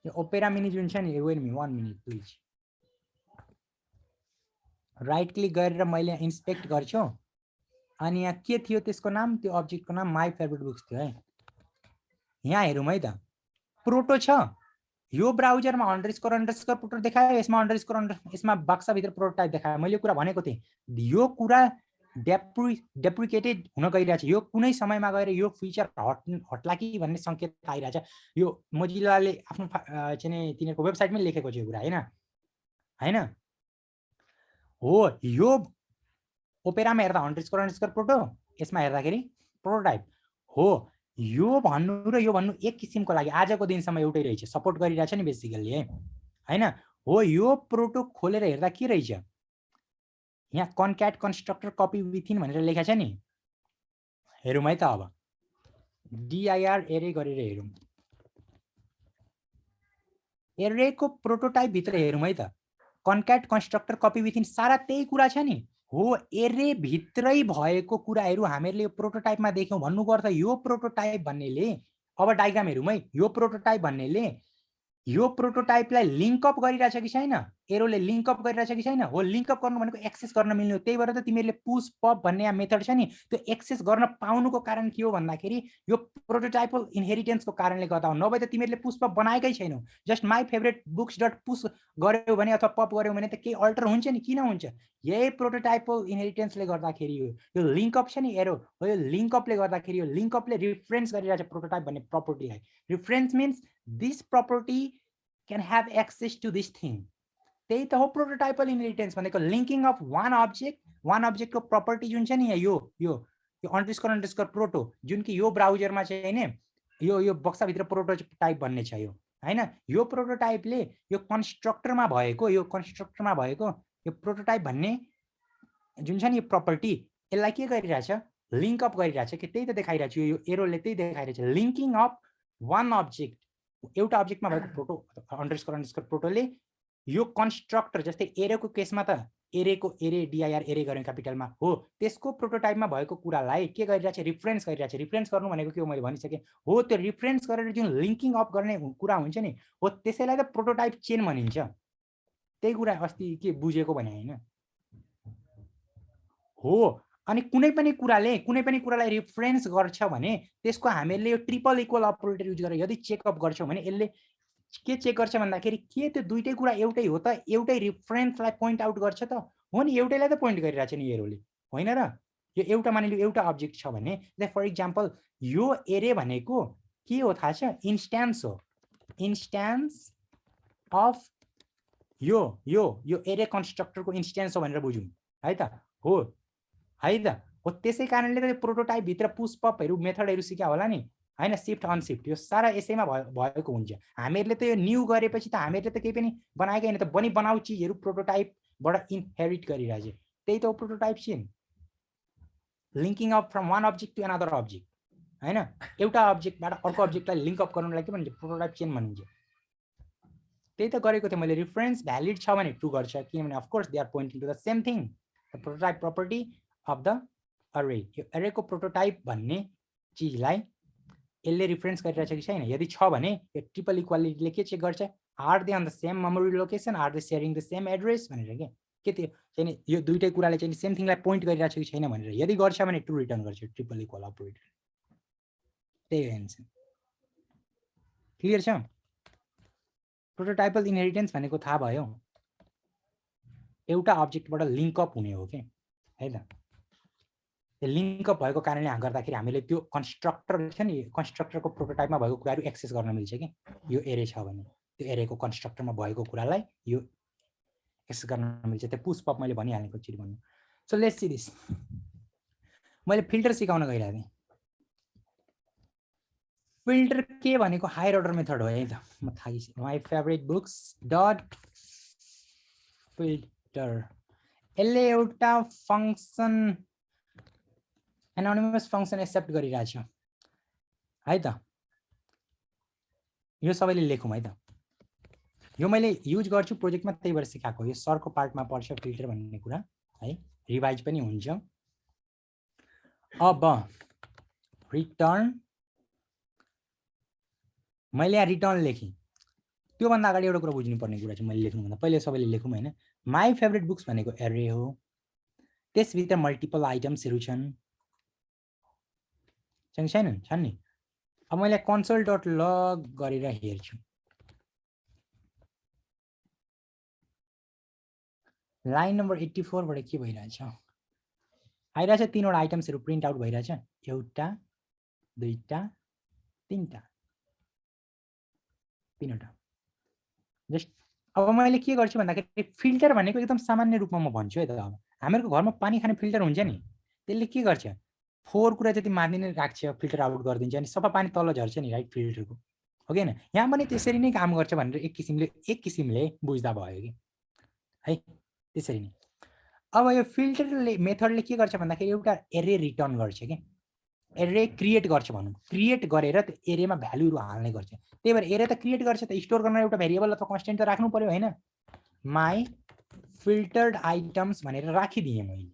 यो ओपेरा मिनी जुन छ नि, wait me 1 minute please. Right click गरेर मैले इन्स्पेक्ट गर्छु, अनि यहाँ के थियो त्यसको नाम, त्यो अब्जेक्टको नाम माई फेभरेट बुक्स थियो है। यहाँ हेरौँ है त, प्रोटो छ, यो ब्राउजरमा अन्डरस्कोर प्रोटो देखायो, यसमा यसमा बक्साभित्र प्रोटोटाइप देखायो। मैले कुरा भनेको थिएँ, यो कुरा डेप्रिकेटेड हुन गइरहेछ, यो कुनै समयमा गएर यो फिचर हट्ला कि भन्ने सङ्केत आइरहेछ। यो मोजिलाले आफ्नो चाहिँ तिनीहरूको वेबसाइटमै लेखेको छ यो कुरा, होइन हो। यो ओपेरामा हेर्दा अन्डरस्कोर प्रोटो, यसमा हेर्दाखेरि प्रोटोटाइप हो। यो भन्नु र यो भन्नु एक किसिमको लागि आजको दिनसम्म एउटै रहेछ, सपोर्ट गरिरहेछ नि बेसिकली है, होइन हो। यो प्रोटो खोलेर हेर्दा के रहेछ, यहाँ कन्क्याट कन्स्ट्रक्टर कपी विथिन भनेर लेखेको छ नि, हेरौँ है त। अब डिआइआर एरे गरेर हेरौँ, एरेको प्रोटोटाइप भित्र हेरौँ है त। कन्क्याट कन्स्ट्रक्टर कपी विथिन सारा त्यही कुरा छ नि, हो। एरे भित्रै भएको कुराहरू हामीहरूले यो प्रोटोटाइपमा देख्यौँ भन्नुको अर्थ यो प्रोटोटाइप भन्नेले, अब डायग्राम हेरौँ है, यो प्रोटोटाइप भन्नेले यो प्रोटोटाइपलाई लिङ्कअप गरिरहेछ कि छैन, एरोले लिङ्कअप गरिरहेछ कि छैन, हो। लिङ्कअप गर्नु भनेको एक्सेस गर्न मिल्ने हो, त्यही भएर त तिमीहरूले पुश पप भन्ने यहाँ मेथड छ नि, त्यो एक्सेस गर्न पाउनुको कारण के हो भन्दाखेरि यो प्रोटोटाइपल इनहेरिटेन्सको कारणले गर्दा हो, नभए त तिमीहरूले पुश पप बनाएकै छैनौ। Just my favourite books dot push गर्यो भने अथवा पप गर्यो भने त केही अल्टर हुन्छ नि, किन हुन्छ? यही प्रोटोटाइपल इनहेरिटेन्सले गर्दाखेरि हो। यो लिङ्कअप छ नि एरो, हो, यो लिङ्कअपले गर्दाखेरि, यो लिङ्कअपले रिफरेन्स गरिरहेछ प्रोटोटाइप भन्ने प्रपर्टीलाई। Reference means this property can have access to this thing. त्यही त हो प्रोटोटाइपल इनहेरिटेन्स भनेको लिंकिङ अफ वान अब्जेक्ट को प्रपर्टी जुन छ नि यो अंडरस्कोर प्रोटो जुन कि यो ब्राउजरमा चाहिँ नि यो बक्साभित्र प्रोटोटाइप भन्ने छ यो हैन यो प्रोटोटाइपले यो कन्स्ट्रक्टरमा भएको यो प्रोटोटाइप भन्ने जुन छ नि यो प्रपर्टी यसलाई के गरिरहेछ लिंक अप गरिरहेछ कि त्यही त देखाइरहेछ यो एरोले त्यही देखाइरहेछ लिंकिङ अफ वान अब्जेक्ट एउटा अब्जेक्टमा भएको प्रोटो अंडरस्कोर प्रोटोले यो कन्स्ट्रक्टर जस्तै एरेको केसमा त एरे डिआईआर एरे गर्ने क्यापिटलमा हो त्यसको प्रोटोटाइपमा भएको कुरालाई के गरिरहेछ रिफरेन्स गरिरहेछ रिफरेन्स गर्नु भनेको के हो मैले भनिसके हो त्यो रिफरेन्स गरेर जुन लिंकिङ अप गर्ने कुरा हुन्छ नि हो त्यसैलाई त प्रोटोटाइप चेन भनिन्छ त्यही कुरा अस्ति के बुझेको भने हैन हो अनि कुनै पनि कुरालाई रिफरेन्स गर्छ भने त्यसको हामीले यो ट्रिपल इक्वल अपरेटर युज गरेर यदि चेक अप गर्छौं भने यसले के चेक गर्छ भन्दाखेरि के त्यो दुईटै कुरा एउटै हो त एउटै रिफरेन्सलाई पोइन्ट आउट गर्छ त हो नि एउटैलाई त पोइन्ट गरिरहेछ नि एरोले होइन र यो एउटा मानिलियो एउटा अब्जेक्ट छ भने फर एक्जाम्पल यो एरे भनेको के हो थाहा छ इन्स्ट्यान्स हो इन्स्ट्यान्स अफ यो एरे कन्स्ट्रक्टरको इन्स्ट्यान्स हो भनेर बुझौँ है त हो त्यसै कारणले त प्रोटोटाइप भित्र पुश पपहरु मेथडहरु सिक्या होला नि हैन शिफ्ट अनशिफ्ट यो सारा यसैमा भएको हुन्छ हामीहरुले त यो न्यू गरेपछि त हामीहरुले त केही पनि बनाएकै हैन त बनाउ चीजहरु प्रोटोटाइपबाट इनहेरिट गरिरहेछ त्यही त हो prototype chain linking up from one object to another object हैन एउटा अब्जेक्टबाट अर्को अब्जेक्टलाई लिंक अप गर्नलाई के भन्छ प्रोटोटाइप चेन भनिन्छ त्यही त गरेको थिए मैले रिफरेन्स भ्यालिड छ भने ट्रु गर्छ किनभने of course they are pointing to the same thing the prototype property of the array यो अरेको प्रोटोटाइप भन्ने चीजलाई यसले रिफरेन्स गरिरहेछ कि छैन यदि छ भने यो ट्रिपल इक्वालिटीले के चेक गर्छ are they on the same memory location are they sharing the same address भनेर के त्यो चाहिँ यो दुईटै कुराले चाहिँ सेम थिङलाई पोइन्ट गरिरहेछ कि छैन भनेर यदि गर्छ भने ट्रु रिटर्न गर्छ ट्रिपल इक्वल अपरेटर त्यही आन्सर क्लियर छ प्रोटोटाइपल इनहेरिटेन्स भनेको थाहा भयो एउटा अब्जेक्टबाट लिंक अप हुने हो के है त त्यो लिंक अप भएको कारणले गर्दाखेरि हामीले त्यो कन्स्ट्रक्टर छ नि कन्स्ट्रक्टरको प्रोटोटाइपमा भएको कुराहरु एक्सेस गर्न मिल्छ के यो एरे छ भने त्यो एरेको कन्स्ट्रक्टरमा भएको कुरालाई यो एक्सेस गर्न मिल्छ त्यो पुश पप मैले भनिहालेको छु भन्नु सो लेट्स सी दिस मैले फिल्टर सिकाउन गइरहेको थिएँ फिल्टर के भनेको हायर अर्डर मेथड हो है त म थाहा my favourite books dot filter यसले एउटा फंक्सन एनोनिमस फंक्सन एक्सेप्ट गरिरहेछ है त यो सबैले लेखौं है त यो मैले युज गर्छु प्रोजेक्टमा त्यही भएर सिकाएको यो सरको पार्टमा पर्छ फिल्टर भन्ने कुरा है रिभाइज पनि हुन्छ अब रिटर्न मैले यहाँ रिटर्न लेखेँ त्यो भन्दा अगाडि एउटा कुरा बुझ्नु पर्ने कुरा चाहिँ मैले लेख्नु भन्दा पहिले सबैले लेखौं हैन माई फेभरेट बुक्स भनेको एरे हो त्यसभित्र मल्टिपल आइटम्सहरु छन् छन् नि अब मैले कन्सोल डट लग गरेर हेर्छु लाइन नम्बर 84 बाट के भइरहेछ आइरहेछ तीनवटा आइटम्सहरु प्रिन्ट आउट भइरहेछ एउटा दुईटा तीनटा तीनवटा जस्ट अब मैले के गर्छु भन्दाखेरि फिल्टर भनेको एकदम सामान्य रूपमा म भन्छु है त अब हामीहरुको घरमा पानी खाने फिल्टर हुन्छ नि त्यसले के गर्छ फोहोर कुरा जति माथि नै राख्छ फिल्टर आउट गरिदिन्छ अनि सफा पानी तल झर्छ नि राइट फिल्टरको हो कि हैन यहाँ पनि त्यसरी नै काम गर्छ भनेर एक किसिमले बुझ्दा भयो कि है त्यसरी नै अब यो फिल्टरले मेथडले के गर्छ भन्दाखेरि एउटा एरे रिटर्न गर्छ के एरे क्रिएट गर्छ भनौं क्रिएट गरेर त्यो एरेमा भ्यालुहरु हाल्ने गर्छ त्यही भएर एरे त क्रिएट गर्छ त स्टोर गर्न एउटा भेरिएबल अथवा कन्स्टेन्ट त राख्नु पर्यो हैन माई फिल्टर्ड आइटम्स भनेर राखिदिए मैले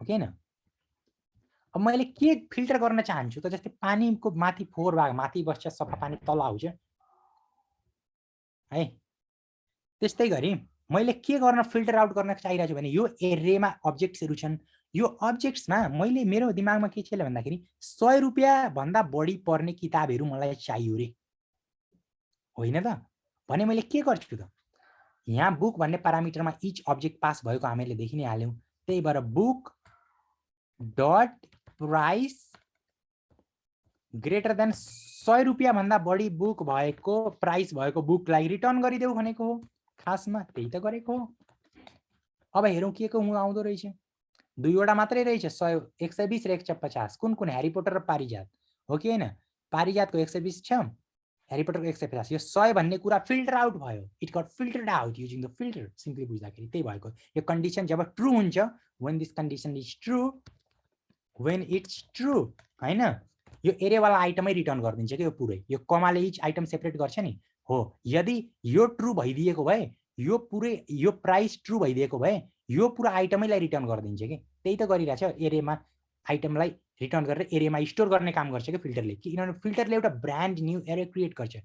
ओके हैन अब मैले के फिल्टर गर्न चाहन्छु त जस्तै पानीको माथि फोहोर भाग माथि बस्छ सफा पानी तल आउँछ है त्यस्तै गरी मैले के गर्न फिल्टर आउट गर्न चाहिरहेछु भने यो एरेमा अब्जेक्ट्सहरु छन् यो अब्जेक्ट्समा मैले मेरो दिमागमा के छ भन्दाखेरि 100 रुपैयाँ भन्दा बढी पर्ने किताबहरु मलाई चाहियो रे होइन त भने मैले के गर्छु त यहाँ बुक भन्ने प्यारामिटरमा इच अब्जेक्ट पास भएको हामीले देखि नै हाल्यौं त्यही भएर book dot price greater than 100 रुपियाँ भन्दा बढी बुक भएको प्राइस भएको बुकलाई रिटर्न गरिदेऊ भनेको हो। खासमा त्यही त गरेको हो। अब हेरौँ के को हुँ आउँदो रहेछ। दुईवटा मात्रै रहेछ, 100 120 र 150। कुन कुन? ह्यारी पोटर र पारिजात हो कि होइन? पारिजातको 120 छ, ह्यारी पोटरको 150। यो 100 भन्ने कुरा फिल्टर आउट भयो। It got filtered out using the filter. Simply बुझ्दाखेरि त्यही भएको। यो कन्डिसन जब ट्रु हुन्छ, when this condition is true, when it's true, हैन, यो एरेवाला आइटमै रिटर्न गरिदिन्छ कि यो पुरै। यो कमाले इच आइटम सेपरेट गर्छ नि हो। यदि यो ट्रु भइदिएको भए, यो पुरै यो प्राइस ट्रु भइदिएको भए यो पुरा आइटमैलाई रिटर्न गरिदिन्छ कि। त्यही त गरिरहेछ एरेमा आइटमलाई रिटर्न गरेर एरेमा स्टोर गर्ने काम गर्छ कि फिल्टरले। किनभने फिल्टरले एउटा ब्रान्ड न्यू एरे क्रिएट गर्छ।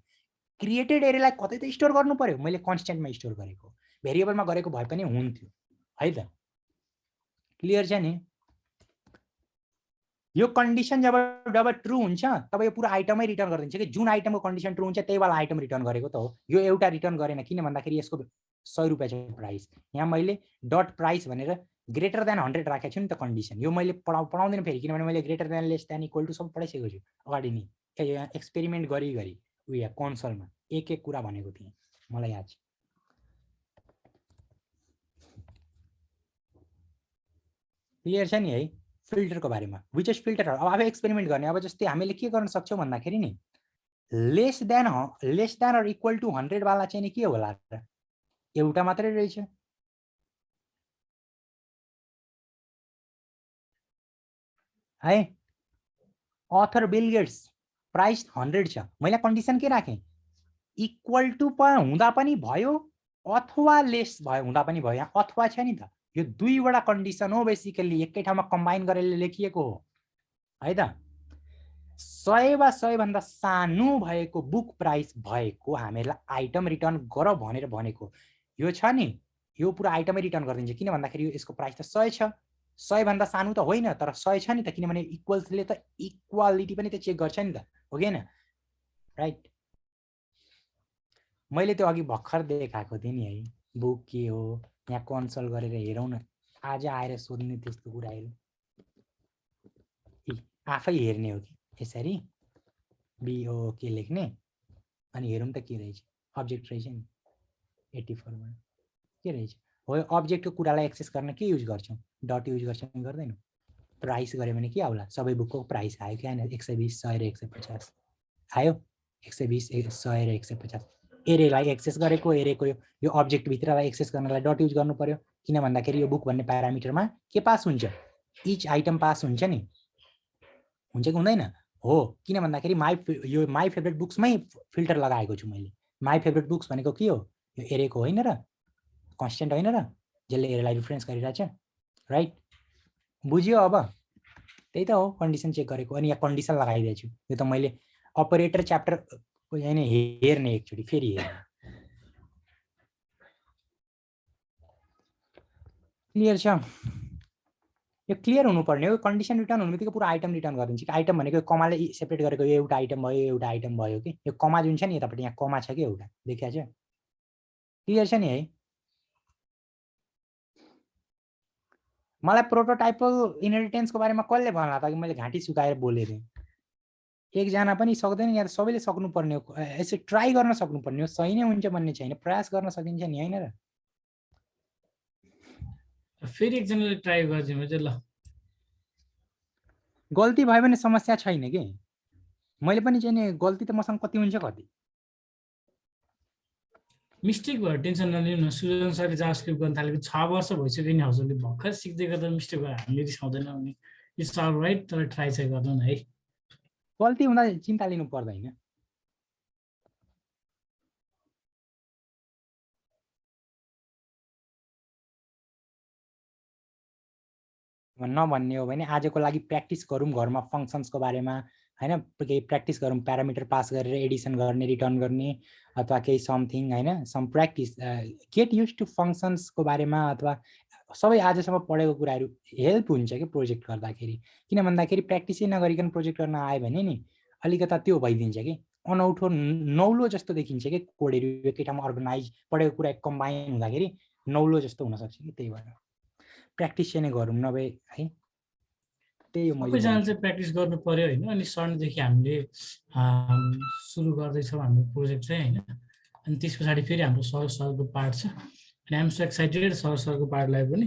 क्रिएटेड एरेलाई कतै त स्टोर गर्नु पर्यो। मैले कन्स्टेन्टमा स्टोर गरेको, भेरिएबलमा गरेको भए पनि हुन्थ्यो है त। क्लियर छ नि? यो कन्डिसन जब ट्रु हुन्छ तब यो पुरा आइटमै रिटर्न गरिदिन्छ कि। जुन आइटमको कन्डिसन ट्रु हुन्छ त्यही वाला आइटम रिटर्न गरेको त हो। यो एउटा रिटर्न गरेन, किन भन्दाखेरि यसको 100 रुपियाँ छ प्राइस। यहाँ मैले डट प्राइस भनेर ग्रेटर देन 100 राखेको छु नि त कन्डिसन। यो मैले पढाउँदैन फेरि, किनभने मैले greater than less than equal to सब पढाइसकेको छु अगाडि नै। एक्सपेरिमेन्ट गरी उयो कन्सोलमा एक एक कुरा भनेको थिएँ, मलाई याद छ। क्लियर छ नि है फिल्टरको बारेमा? Which is filter. अब एक्सपेरिमेन्ट गर्ने। अब जस्तै हामीले के गर्न सक्छौँ भन्दाखेरि नि less than or equal to 100 वाला चाहिँ नि के होला र? एउटा मात्रै रहेछ। है अथर बिल गेट्स, प्राइस 100 छ। मैले कन्डिसन के राखेँ? इक्वल टु हुँदा पनि भयो अथवा लेस भयो हुँदा पनि भयो। यहाँ अथवा छ नि त। यो दुईवटा कन्डिसन हो बेसिकली, एकै ठाउँमा कम्बाइन गरेर लेखिएको हो है त। 100 वा 100 भन्दा सानो भएको बुक प्राइस भएको हामीलाई आइटम रिटर्न गर भनेर भनेको। यो छ नि, यो पुरा आइटमै रिटर्न गरिदिन्छ। किन भन्दाखेरि यसको प्राइस त 100 छ। 100 भन्दा सानो त होइन, तर 100 छ नि त। किनभने इक्वल्सले त इक्वालिटी पनि त चेक गर्छ नि त, हो कि होइन? राइट। मैले त्यो अघि भर्खर देखाएको थिएँ नि है, बुक के हो। यहाँ कन्सल्ट गरेर हेरौँ न। आज आएर सोध्ने त्यस्तो कुराहरू आफै हेर्ने हो कि यसरी बिओके लेख्ने अनि हेरौँ त के रहेछ। अब्जेक्ट रहेछ नि 84 मा के रहेछ हो। अब्जेक्टको कुरालाई एक्सेस गर्न के युज गर्छौँ? डट युज गर्छौँ कि गर्दैनौँ? प्राइस गऱ्यो भने के आउला? सबै बुकको प्राइस आयो कि आएन? 120, 100 र 150 आयो। 120, 100 र 150 एरेलाई एक्सेस गरेको। एरेको यो अब्जेक्ट भित्रलाई एक्सेस गर्नलाई डट युज गर्नु पर्यो। किन भन्दाखेरि यो बुक भन्ने प्यारामिटरमा के पास हुन्छ? इच आइटम पास हुन्छ नि, हुन्छ कि हुँदैन? हो। किन भन्दाखेरि माई फेभरेट बुक्समै फिल्टर लगाएको छु मैले। माई फेभरेट बुक्स भनेको के हो? यो एरेको होइन र, कन्स्टेन्ट होइन र, जसले एरेलाई रिफरेन्स गरिरहेछ। राइट, बुझ्यो? अब त्यही त हो कन्डिसन चेक गरेको। अनि यहाँ कन्डिसन लगाइदिएको छु। यो त मैले अपरेटर च्याप्टर होइन हेर्ने, एकचोटि फेरि हेर्ने। क्लियर छ? यो क्लियर हुनुपर्ने हो। कन्डिसन रिटर्न हुने बित्तिकै पुरा आइटम रिटर्न गरिदिन्छ कि। आइटम भनेको कमाले सेपरेट गरेको यो एउटा आइटम भयो, एउटा आइटम भयो कि। यो कमा जुन छ नि यतापट्टि, यहाँ कमा छ कि एउटा, देखिया छ? क्लियर छ नि है? मलाई प्रोटोटाइपल इनहेरिटेन्सको बारेमा कसले भन्ला त? मैले घाँटी सुकाएर बोलेको। एकजना पनि सक्दैन, या त सबैले सक्नुपर्ने हो। यसो ट्राई गर्न सक्नुपर्ने हो। सही नै हुन्छ भन्ने छैन, प्रयास गर्न सकिन्छ नि, होइन र? फेरि एकजनाले ट्राई गरिदिनु चाहिँ ल। गल्ती भयो भने समस्या छैन कि। मैले पनि चाहिँ नि गल्ती त मसँग कति हुन्छ कति। मिस्टेक भयो टेन्सन नलिनु न। सुजन सरले जावास्क्रिप्ट गर्न थालेको 6 वर्ष भइसक्यो नि। हजुरले भर्खर सिक्दै गर्दा मिस्टेक भयो, हामीले रिसाउँदैनौँ नि। इट्स अल राइट, तर ट्राई चाहिँ गर्नु न है। गल्ती हुँदा चिन्ता लिनु पर्दैन। नभन्ने हो भने आजको लागि प्र्याक्टिस गरौँ घरमा फङ्सन्सको बारेमा, होइन? केही प्र्याक्टिस गरौँ। प्यारामिटर पास गरेर एडिसन गर्ने, रिटर्न गर्ने, अथवा केही समथिङ, होइन? Some practice. Get use to फङ्सन्सको बारेमा अथवा सबै आजसम्म पढेको कुराहरू हेल्प हुन्छ कि प्रोजेक्ट गर्दाखेरि। किन भन्दाखेरि प्र्याक्टिसै नगरिकन प्रोजेक्ट गर्न आयो भने नि अलिकता त्यो भइदिन्छ कि, अनौठो नौलो जस्तो देखिन्छ कि। कोडहरू एकै ठाउँमा अर्गनाइज, पढेको कुरा कम्बाइन हुँदाखेरि नौलो जस्तो हुनसक्छ कि। त्यही भएर प्र्याक्टिस चाहिँ नै गरौँ, नभए है त्यही हो मैले सबैजना चाहिँ प्र्याक्टिस गर्नु पर्यो होइन। अनि सन्डेदेखि हामीले सुरु गर्दैछौँ हाम्रो प्रोजेक्ट चाहिँ होइन। अनि त्यस पछाडि फेरि हाम्रो सरको पार्ट छ। अनि आइएम सो एक्साइटेड सरको पार्टलाई पनि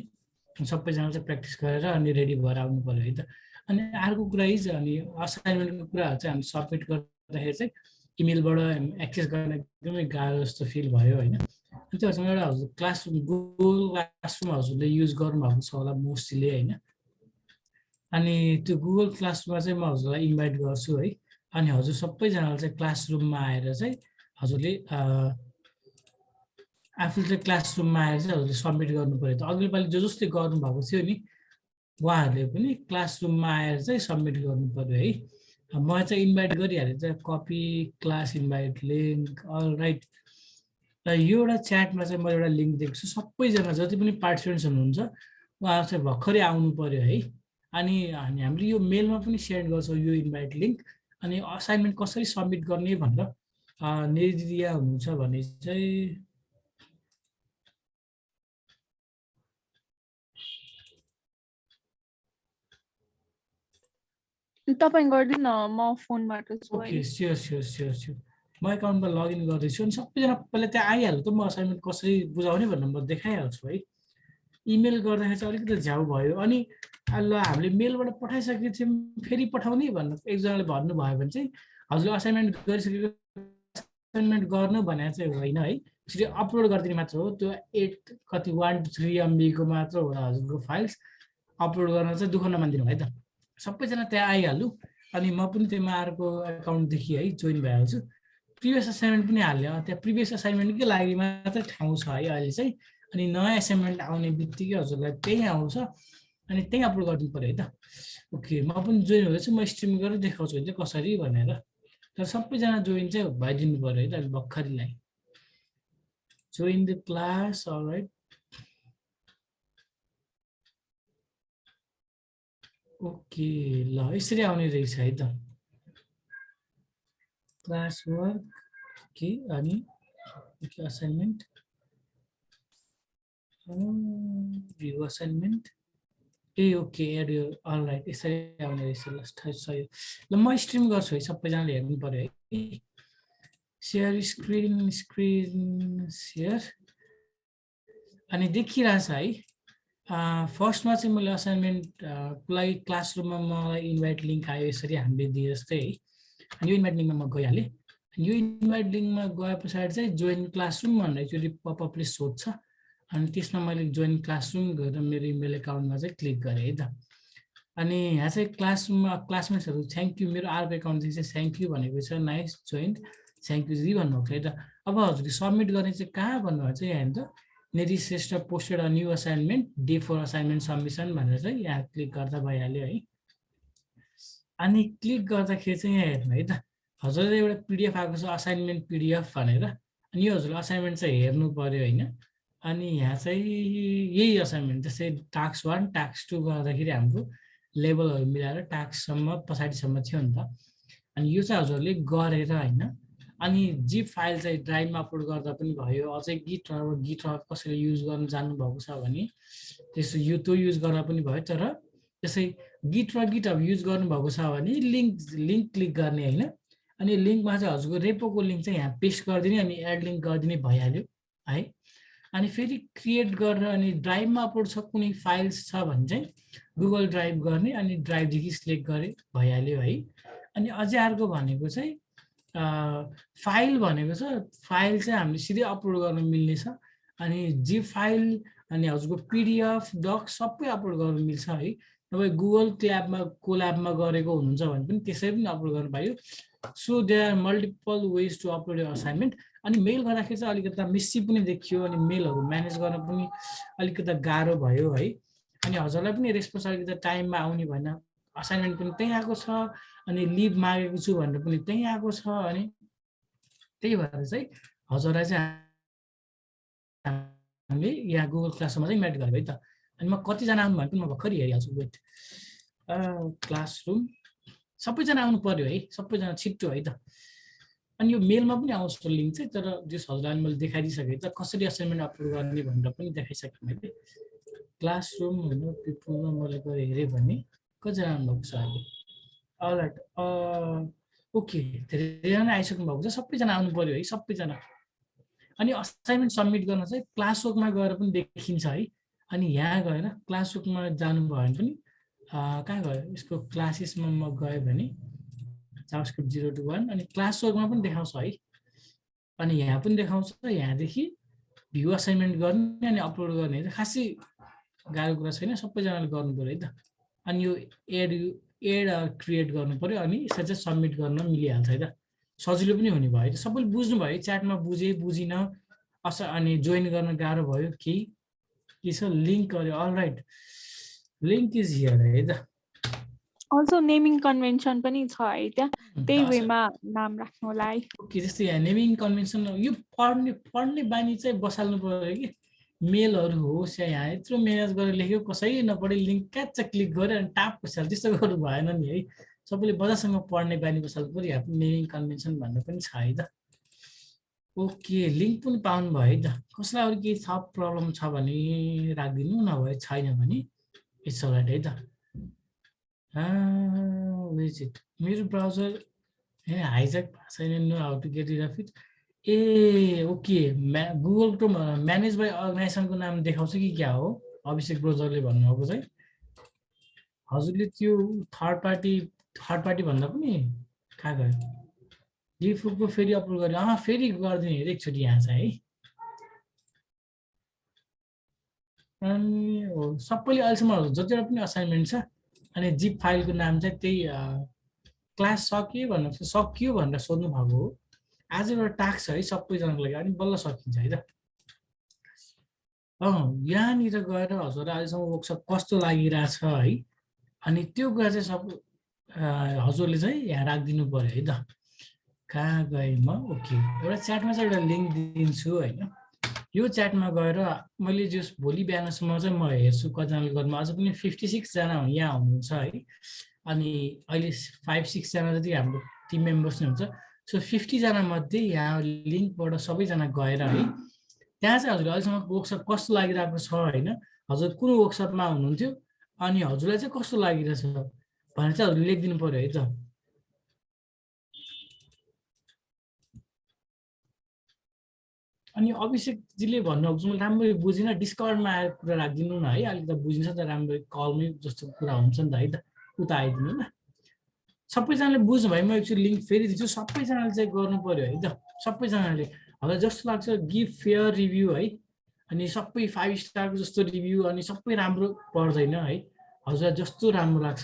सबैजना चाहिँ प्र्याक्टिस गरेर अनि रेडी भएर आउनु पर्यो है त। अनि अर्को कुरा इज अनि असाइनमेन्टको कुराहरू चाहिँ हामी सबमिट गर्दाखेरि चाहिँ इमेलबाट एक्सेस गर्न एकदमै गाह्रो जस्तो फिल भयो होइन। अनि त्योसँग एउटा हजुर क्लासरुम गुगल क्लासरुम हजुरले युज गर्नुभएको छ होला मोस्टली होइन। अनि त्यो गुगल क्लासरुममा चाहिँ म हजुरलाई इन्भाइट गर्छु है। अनि हजुर सबैजनाले चाहिँ क्लासरुममा आएर चाहिँ हजुरले आफूले चाहिँ क्लासरुममा आएर चाहिँ हजुरले सब्मिट गर्नु पऱ्यो। त अघिल्लो पालि जसले गर्नुभएको थियो नि उहाँहरूले पनि क्लासरुममा आएर चाहिँ सब्मिट गर्नु पऱ्यो है। म चाहिँ इन्भाइट गरिहालेँ चाहिँ copy class invite link all right. र यो एउटा च्याटमा चाहिँ म एउटा लिङ्क दिएको छु। सबैजना जति पनि पार्टिसिपेन्ट्स हुनुहुन्छ उहाँहरू चाहिँ भर्खरै आउनु पऱ्यो है। अनि हामीले यो मेलमा पनि सेन्ड गर्छौँ यो इन्भाइट लिङ्क। अनि असाइनमेन्ट कसरी सब्मिट गर्ने भनेर निर्दिया हुनुहुन्छ भने चाहिँ तपाईं गर्दिन म फोनबाट छु। ओके स्योर म एकाउन्टमा लगइन गर्दैछु। अनि सबैजना पहिला त्यहाँ आइहाल्यो त म असाइनमेन्ट कसरी बुझाउने भनेर म देखाइहाल्छु है। इमेल गर्दाखेरि चाहिँ अलिकति झ्याउ भयो। अनि ल हामीले मेलबाट पठाइसकेको थियौँ फेरि पठाउने भनेर एकजनाले भन्नुभयो भने चाहिँ हजुरले असाइनमेन्ट गरिसकेको असाइनमेन्ट गर्नु भनेर चाहिँ होइन है। यसरी अपलोड गरिदिने मात्र हो। त्यो 1 to 3 MB को मात्र हो हजुरको फाइल्स। अपलोड गर्न चाहिँ दुःख नमानिदिनु है त। सबैजना त्यहाँ आइहाल्नु। अनि म पनि त्यहाँ अर्को एकाउन्टदेखि है जोइन भइहाल्छु। प्रिभियस असाइनमेन्ट पनि हाल्यो। त्यहाँ प्रिभियस असाइनमेन्टकै लागि मात्रै ठाउँ छ है अहिले चाहिँ। अनि नयाँ असाइनमेन्ट आउने बित्तिकै हजुरलाई त्यही आउँछ। अनि त्यही अपलोड गरिदिनु पऱ्यो है त। ओके म पनि जोइन हुँदैछु। म स्ट्रिम गरेर देखाउँछु है कसरी भनेर। तर सबैजना जोइन चाहिँ भइदिनु पऱ्यो है त भर्खरैलाई। Join the class alright. Okay ल यसरी आउने रहेछ है त क्लास वर्क के अनि असाइनमेन्ट भ्यू असाइनमेन्ट ए ओके एड यो अलराइट यसरी आउने रहेछ। ल सही ल म स्ट्रिम गर्छु है सबैजनाले हेर्नु पर्यो है। सेयर स्क्रिन सेयर अनि देखिरहेछ है। फर्स्टमा चाहिँ मैले असाइनमेन्टको लागि क्लासरुममा मलाई इन्भाइट लिङ्क आयो यसरी हामीले दिए जस्तै है। अनि यो इन्भाइट लिङ्कमा म गइहालेँ। यो इन्भाइट लिङ्कमा गए पछाडि चाहिँ जोइन क्लासरुम भनेर एकचोटि पपअपले सोध्छ। अनि त्यसमा मैले जोइन क्लासरुम गरेर मेरो इमेल एकाउन्टमा चाहिँ क्लिक गरेँ है त। अनि यहाँ चाहिँ क्लासरुममा क्लासमेट्सहरू थ्याङ्क यू मेरो अर्को एकाउन्टदेखि चाहिँ थ्याङ्क यू भनेको छ। नाइस जोइन थ्याङ्क यू जी भन्नुभएको छ है त। अब हजुरले सब्मिट गर्ने चाहिँ कहाँ भन्नुभएको चाहिँ यहाँ त Neri Shrestha posted a new assignment day for assignment submission भनेर चाहिँ यहाँ क्लिक गर्दा भइहाल्यो है। अनि क्लिक गर्दाखेरि चाहिँ यहाँ हेर्नु है त हजुरले एउटा पिडिएफ आएको छ असाइनमेन्ट पिडिएफ भनेर। अनि यो हजुरले असाइनमेन्ट चाहिँ हेर्नु पर्यो होइन। अनि यहाँ चाहिँ यही असाइनमेन्ट जस्तै टास्क 1 टास्क 2 गर्दाखेरि हाम्रो लेभलहरू मिलाएर टास्कसम्म पछाडिसम्म थियो नि त। अनि यो चाहिँ हजुरले गरेर होइन। अनि जिप फाइल चाहिँ ड्राइभमा अपलोड गर्दा पनि भयो। अझै गिटहब कसैले युज गर्न जान्नुभएको छ भने त्यसो यो त्यो युज गर्दा पनि भयो। तर त्यसै गिटहब युज गर्नुभएको छ भने लिङ्क क्लिक गर्ने होइन। अनि लिङ्कमा चाहिँ हजुरको रेपोको लिङ्क चाहिँ यहाँ पेस्ट गरिदिने अनि एड लिङ्क गरिदिने भइहाल्यो है। अनि फेरि क्रिएट गरेर अनि ड्राइभमा अपलोड छ कुनै फाइल्स छ भने चाहिँ गुगल ड्राइभ गर्ने अनि ड्राइभदेखि सिलेक्ट गरे भइहाल्यो है। अनि अझै अर्को भनेको चाहिँ फाइल भनेको छ। फाइल चाहिँ हामीले सिधै अपलोड गर्न मिल्ने छ। अनि जिप फाइल अनि हजुरको पिडिएफ डक सबै अपलोड गर्न मिल्छ है। तपाईँ गुगल कोल्याबमा गरेको हुनुहुन्छ भने पनि त्यसै पनि अपलोड गर्न पाइयो। So there are multiple ways to upload your assignment. अनि मेल गर्दाखेरि चाहिँ अलिकति मेसी पनि देखियो। अनि मेलहरू म्यानेज गर्न पनि अलिकति गाह्रो भयो है। अनि हजुरलाई पनि रेस्पोन्स अलिकति टाइममा आउने भएन। असाइनमेन्ट पनि त्यही आएको छ। अनि लिभ मागेको छु भनेर पनि त्यही आएको छ। अनि त्यही भएर चाहिँ हजुरलाई चाहिँ हामीले यहाँ गुगल क्लासरुममा चाहिँ इन्भाइट गरेँ है त। अनि म कतिजना आउनु भने पनि म भर्खरै हेरिहाल्छु। वेट क्लासरुम सबैजना आउनु पर्यो है। सबैजना छिट्टो है त। अनि यो मेलमा पनि आउँछ लिङ्क चाहिँ। तर जस हजुरलाई मैले देखाइदिइसकेँ त कसरी असाइनमेन्ट अपलोड गर्ने भनेर पनि देखाइसकेँ मैले। क्लासरुम होइन पिपुलमा मैले गएर हेरेँ भने कतिजना आउनुभएको छ अहिले? अलराइट, ओके, धेरैजना नै आइसक्नु भएको छ। सबैजना आउनु पर्यो है, सबैजना। अनि असाइनमेन्ट सबमिट गर्न चाहिँ क्लासवर्कमा गएर पनि देखिन्छ है। अनि यहाँ गएर क्लासवर्कमा जानुभयो भने पनि कहाँ गयो यसको क्लासेसमा म गएँ भने जावास्क्रिप्ट 0 to 1 अनि क्लासवर्कमा पनि देखाउँछ है। अनि यहाँ पनि देखाउँछ, यहाँदेखि भ्यू असाइनमेन्ट गर्ने अनि अपलोड गर्ने चाहिँ खासै गाह्रो कुरा छैन, सबैजनाले गर्नु पर्यो है त। अनि यो एड क्रिएट गर्नु पर्यो अनि यसलाई चाहिँ सबमिट गर्न मिलिहाल्छ है त। सजिलो पनि हुने भयो है। सबैले बुझ्नु भयो, च्याटमा बुझिन अनि जोइन गर्न गाह्रो भयो के छ लिङ्क गर्यो। अलराइट, लिङ्क इज हियर है त। अल्सो नेमिङ कन्भेन्सन पनि छ है त्यहाँ, त्यही वेमा नाम राख्नु होला है। ओके, जस्तै यहाँ नेमिङ कन्भेन्सन यो पढ्ने बानी चाहिँ बसाल्नु पर्यो कि मेलहरू होस् या यहाँ यत्रो म्यानेज गरेर लेख्यो, कसै नपढे लिङ्क क्याच क्लिक गऱ्यो अनि टाप बसाल्यो, त्यस्तो गर्नु भएन नि है। सबैले मजासँग पढ्ने बानी बसाल्नु पर्यो। यहाँ नेमिङ कन्भेन्सन भन्ने पनि छ है त। ओके, लिङ्क पनि पाउनु भयो है त। कसलाई अरू केही थप प्रब्लम छ भने राखिदिनु, नभए छैन भने इट्स अलराइट है त। विजिट मेरो ब्राउजर हाइज्याक भएको छैन, no how to get rid of it. Ah okay, Google Chrome manage by अर्गनाइजेसनको नाम देखाउँछ कि क्या हो अभिषेक ब्राउजरले भन्नुभएको चाहिँ? हजुरले त्यो थर्ड पार्टी भन्दा पनि कहाँ गयो? डिफोको फेरि अपलोड गर्यो, फेरि गरिदिने अरे एकचोटि यहाँ चाहिँ है। अनि सबैले अहिलेसम्म जतिवटा पनि असाइनमेन्ट छ अनि जिप फाइलको नाम चाहिँ त्यही क्लास सकियो भनेर सोध्नु भएको हो। आज एउटा टास्क छ है सबैजनाको लागि, अनि बल्ल सकिन्छ है त। यहाँनिर गएर हजुरलाई अहिलेसम्म वर्कसप कस्तो लागिरहेछ है, अनि त्यो कुरा चाहिँ सब हजुरले चाहिँ यहाँ राखिदिनु पर्यो है त। कहाँ गएँ म? ओके, एउटा च्याटमा चाहिँ एउटा लिङ्क दिन्छु होइन। यो च्याटमा गएर मैले जस भोलि बिहानसम्म चाहिँ म हेर्छु कतिजनाले गर्नु। अझ पनि 56 जना यहाँ हुनुहुन्छ है। अनि अहिले 5-6 जना जति हाम्रो टिम मेम्बर्स नै हुन्छ। सो 50 जना मध्ये यहाँ लिङ्कबाट सबैजना गएर है त्यहाँ चाहिँ हजुरले अहिलेसम्म वर्कसप कस्तो लागिरहेको छ होइन, हजुर कुन वर्कसपमा हुनुहुन्थ्यो अनि हजुरलाई चाहिँ कस्तो लागिरहेछ भनेर चाहिँ हजुरले लेखिदिनु पर्यो है त। अनि अभिषेकजीले भन्नुभएको चाहिँ मैले राम्ररी बुझिनँ, डिस्कर्डमा आएर कुरा राखिदिनु न है, अलिक त बुझिन्छ त राम्ररी, कलमै जस्तो कुरा हुन्छ नि त है त, उता आइदिनु न। सबैजनाले बुझ्नु भयो, म एकचोटि लिङ्क फेरि दिन्छु, सबैजनाले चाहिँ गर्नु पर्यो है त। सबैजनाले हजुर जस्तो लाग्छ गिभ फेयर रिभ्यू है, अनि सबै 5 स्टारको जस्तो रिभ्यू, अनि सबै राम्रो पर्दैन है। हजुरलाई जस्तो राम्रो लाग्छ,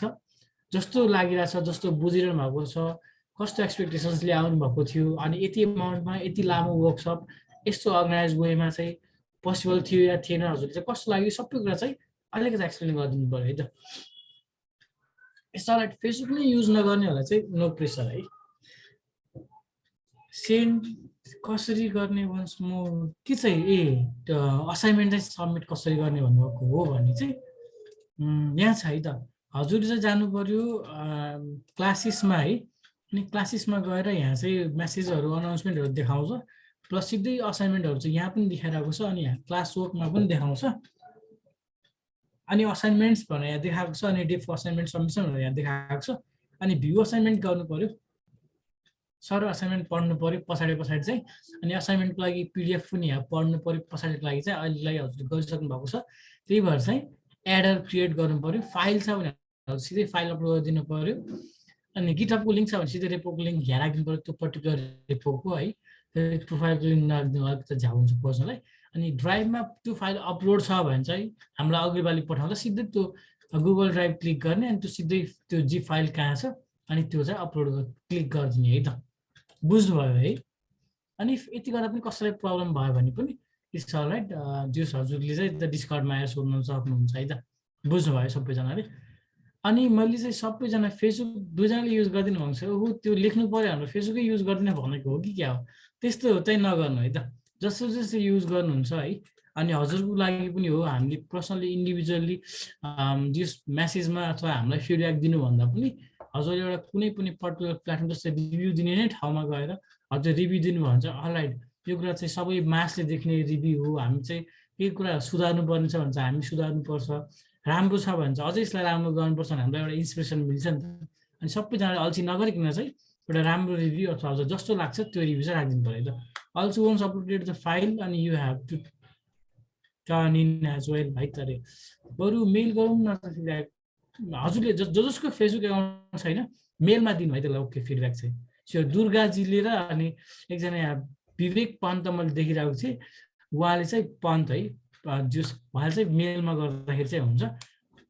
जस्तो लागिरहेछ, जस्तो बुझिरहनु भएको छ, कस्तो एक्सपेक्टेसन्सले आउनु भएको थियो, अनि यति अमाउन्टमा यति लामो वर्कसप यस्तो अर्गनाइज वेमा चाहिँ पोसिबल थियो या थिएन, हजुरले चाहिँ कस्तो लाग्यो सबै कुरा चाहिँ अलिकति एक्सप्लेन गरिदिनु पर्यो है त। यसलाई फेसबुक नै युज नगर्नेहरूलाई चाहिँ नो प्रेसर है। सेन्ड कसरी गर्ने भन्छ म के चाहिँ असाइनमेन्ट चाहिँ सबमिट कसरी गर्ने भन्नुभएको हो भने चाहिँ यहाँ छ है त। हजुरले चाहिँ जानु पर्यो क्लासेसमा है, अनि क्लासेसमा गएर यहाँ चाहिँ मेसेजहरू अनाउन्समेन्टहरू देखाउँछ, प्लस सिधै असाइनमेन्टहरू चाहिँ यहाँ पनि देखाइरहेको छ, अनि यहाँ क्लास वर्कमा पनि देखाउँछ, अनि असाइनमेन्ट्स भनेर यहाँ देखाएको छ, अनि डेफ असाइनमेन्ट सबमिसन भनेर यहाँ देखाएको छ। अनि भ्यू असाइनमेन्ट गर्नु पर्यो, सर असाइनमेन्ट पढ्नु पर्यो पछाडि चाहिँ, अनि असाइनमेन्टको लागि पिडिएफ पनि यहाँ पढ्नु पर्यो पछाडिको लागि चाहिँ, अहिलेलाई हजुरले गरिसक्नु भएको छ। त्यही भएर चाहिँ एडर क्रिएट गर्नु पर्यो, फाइल छ भने सिधै फाइल अपलोड गरिदिनु पर्यो, अनि गिटहबको लिङ्क छ भने सिधै रेपोको लिङ्क यहाँ राखिदिनु पर्यो, त्यो पर्टिकुलर रेपोको है, प्रोफाइलको लिङ्क नराखिदिनु अलिकति झ्याउ हुन्छ खोज्नलाई। अनि ड्राइभमा त्यो फाइल अपलोड छ भने चाहिँ हामीलाई अग्रिबाली पठाउँदा सिधै त्यो गुगल ड्राइभ क्लिक गर्ने, अनि त्यो सिधै त्यो जिप फाइल कहाँ छ अनि त्यो चाहिँ अपलोड क्लिक गरिदिने है त। बुझ्नुभयो है? अनि यति गर्दा पनि कसैलाई प्रब्लम भयो भने पनि इट्स अलराइट, जो हजुरले चाहिँ त डिस्कर्डमा आएर सोध्न सक्नुहुन्छ है त। बुझ्नुभयो सबैजनाले? अनि मैले चाहिँ सबैजना फेसबुक दुईजनाले युज गरिदिनु भएको छ, ओहो त्यो लेख्नु पर्यो हाम्रो फेसबुकै युज गरिदिनु भनेको हो कि क्या हो, त्यस्तो चाहिँ नगर्नु है त। जस्तो जस्तो युज गर्नुहुन्छ है, अनि हजुरको लागि पनि हो, हामीले पर्सनली इन्डिभिजुअली जस म्यासेजमा अथवा हामीलाई फिडब्याक दिनुभन्दा पनि हजुरले एउटा कुनै पनि पर्टिकुलर प्लेटफर्म जस्तै रिभ्यू दिने नै ठाउँमा गएर हजुर रिभ्यू दिनुभयो भने चाहिँ अलराइट, यो कुरा चाहिँ सबै मासले देख्ने रिभ्यू हो, हामी चाहिँ केही कुरा सुधार्नु पर्ने छ भने चाहिँ हामी सुधार्नुपर्छ, राम्रो छ भने चाहिँ अझै यसलाई राम्रो गर्नुपर्छ भने हामीलाई एउटा इन्सपिरेसन मिल्छ नि त। अनि सबैजनाले अल्छी नगरिकन चाहिँ एउटा राम्रो रिभ्यू अथवा जस्तो लाग्छ त्यो रिभ्यू चाहिँ राखिदिनु पऱ्यो त। Also once uploaded the file अनि you have to turn in as well भाइ तरे। बरु मेल गरौँ न त फिडब्याक। हजुरले जसको फेसबुक एकाउन्ट छैन मेलमा दिनु है त्यसलाई ओके फिडब्याक चाहिँ। सो दुर्गाजीले र अनि एकजना यहाँ विवेक पन्त मैले देखिरहेको थिएँ, उहाँले चाहिँ पन्त है उहाँले चाहिँ मेलमा गर्दाखेरि चाहिँ हुन्छ।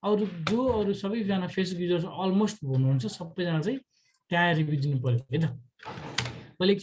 अरू सबैजना फेसबुक युजर अलमोस्ट हुनुहुन्छ सबैजना चाहिँ त्यहाँ रिभ्यू दिनु पऱ्यो है त।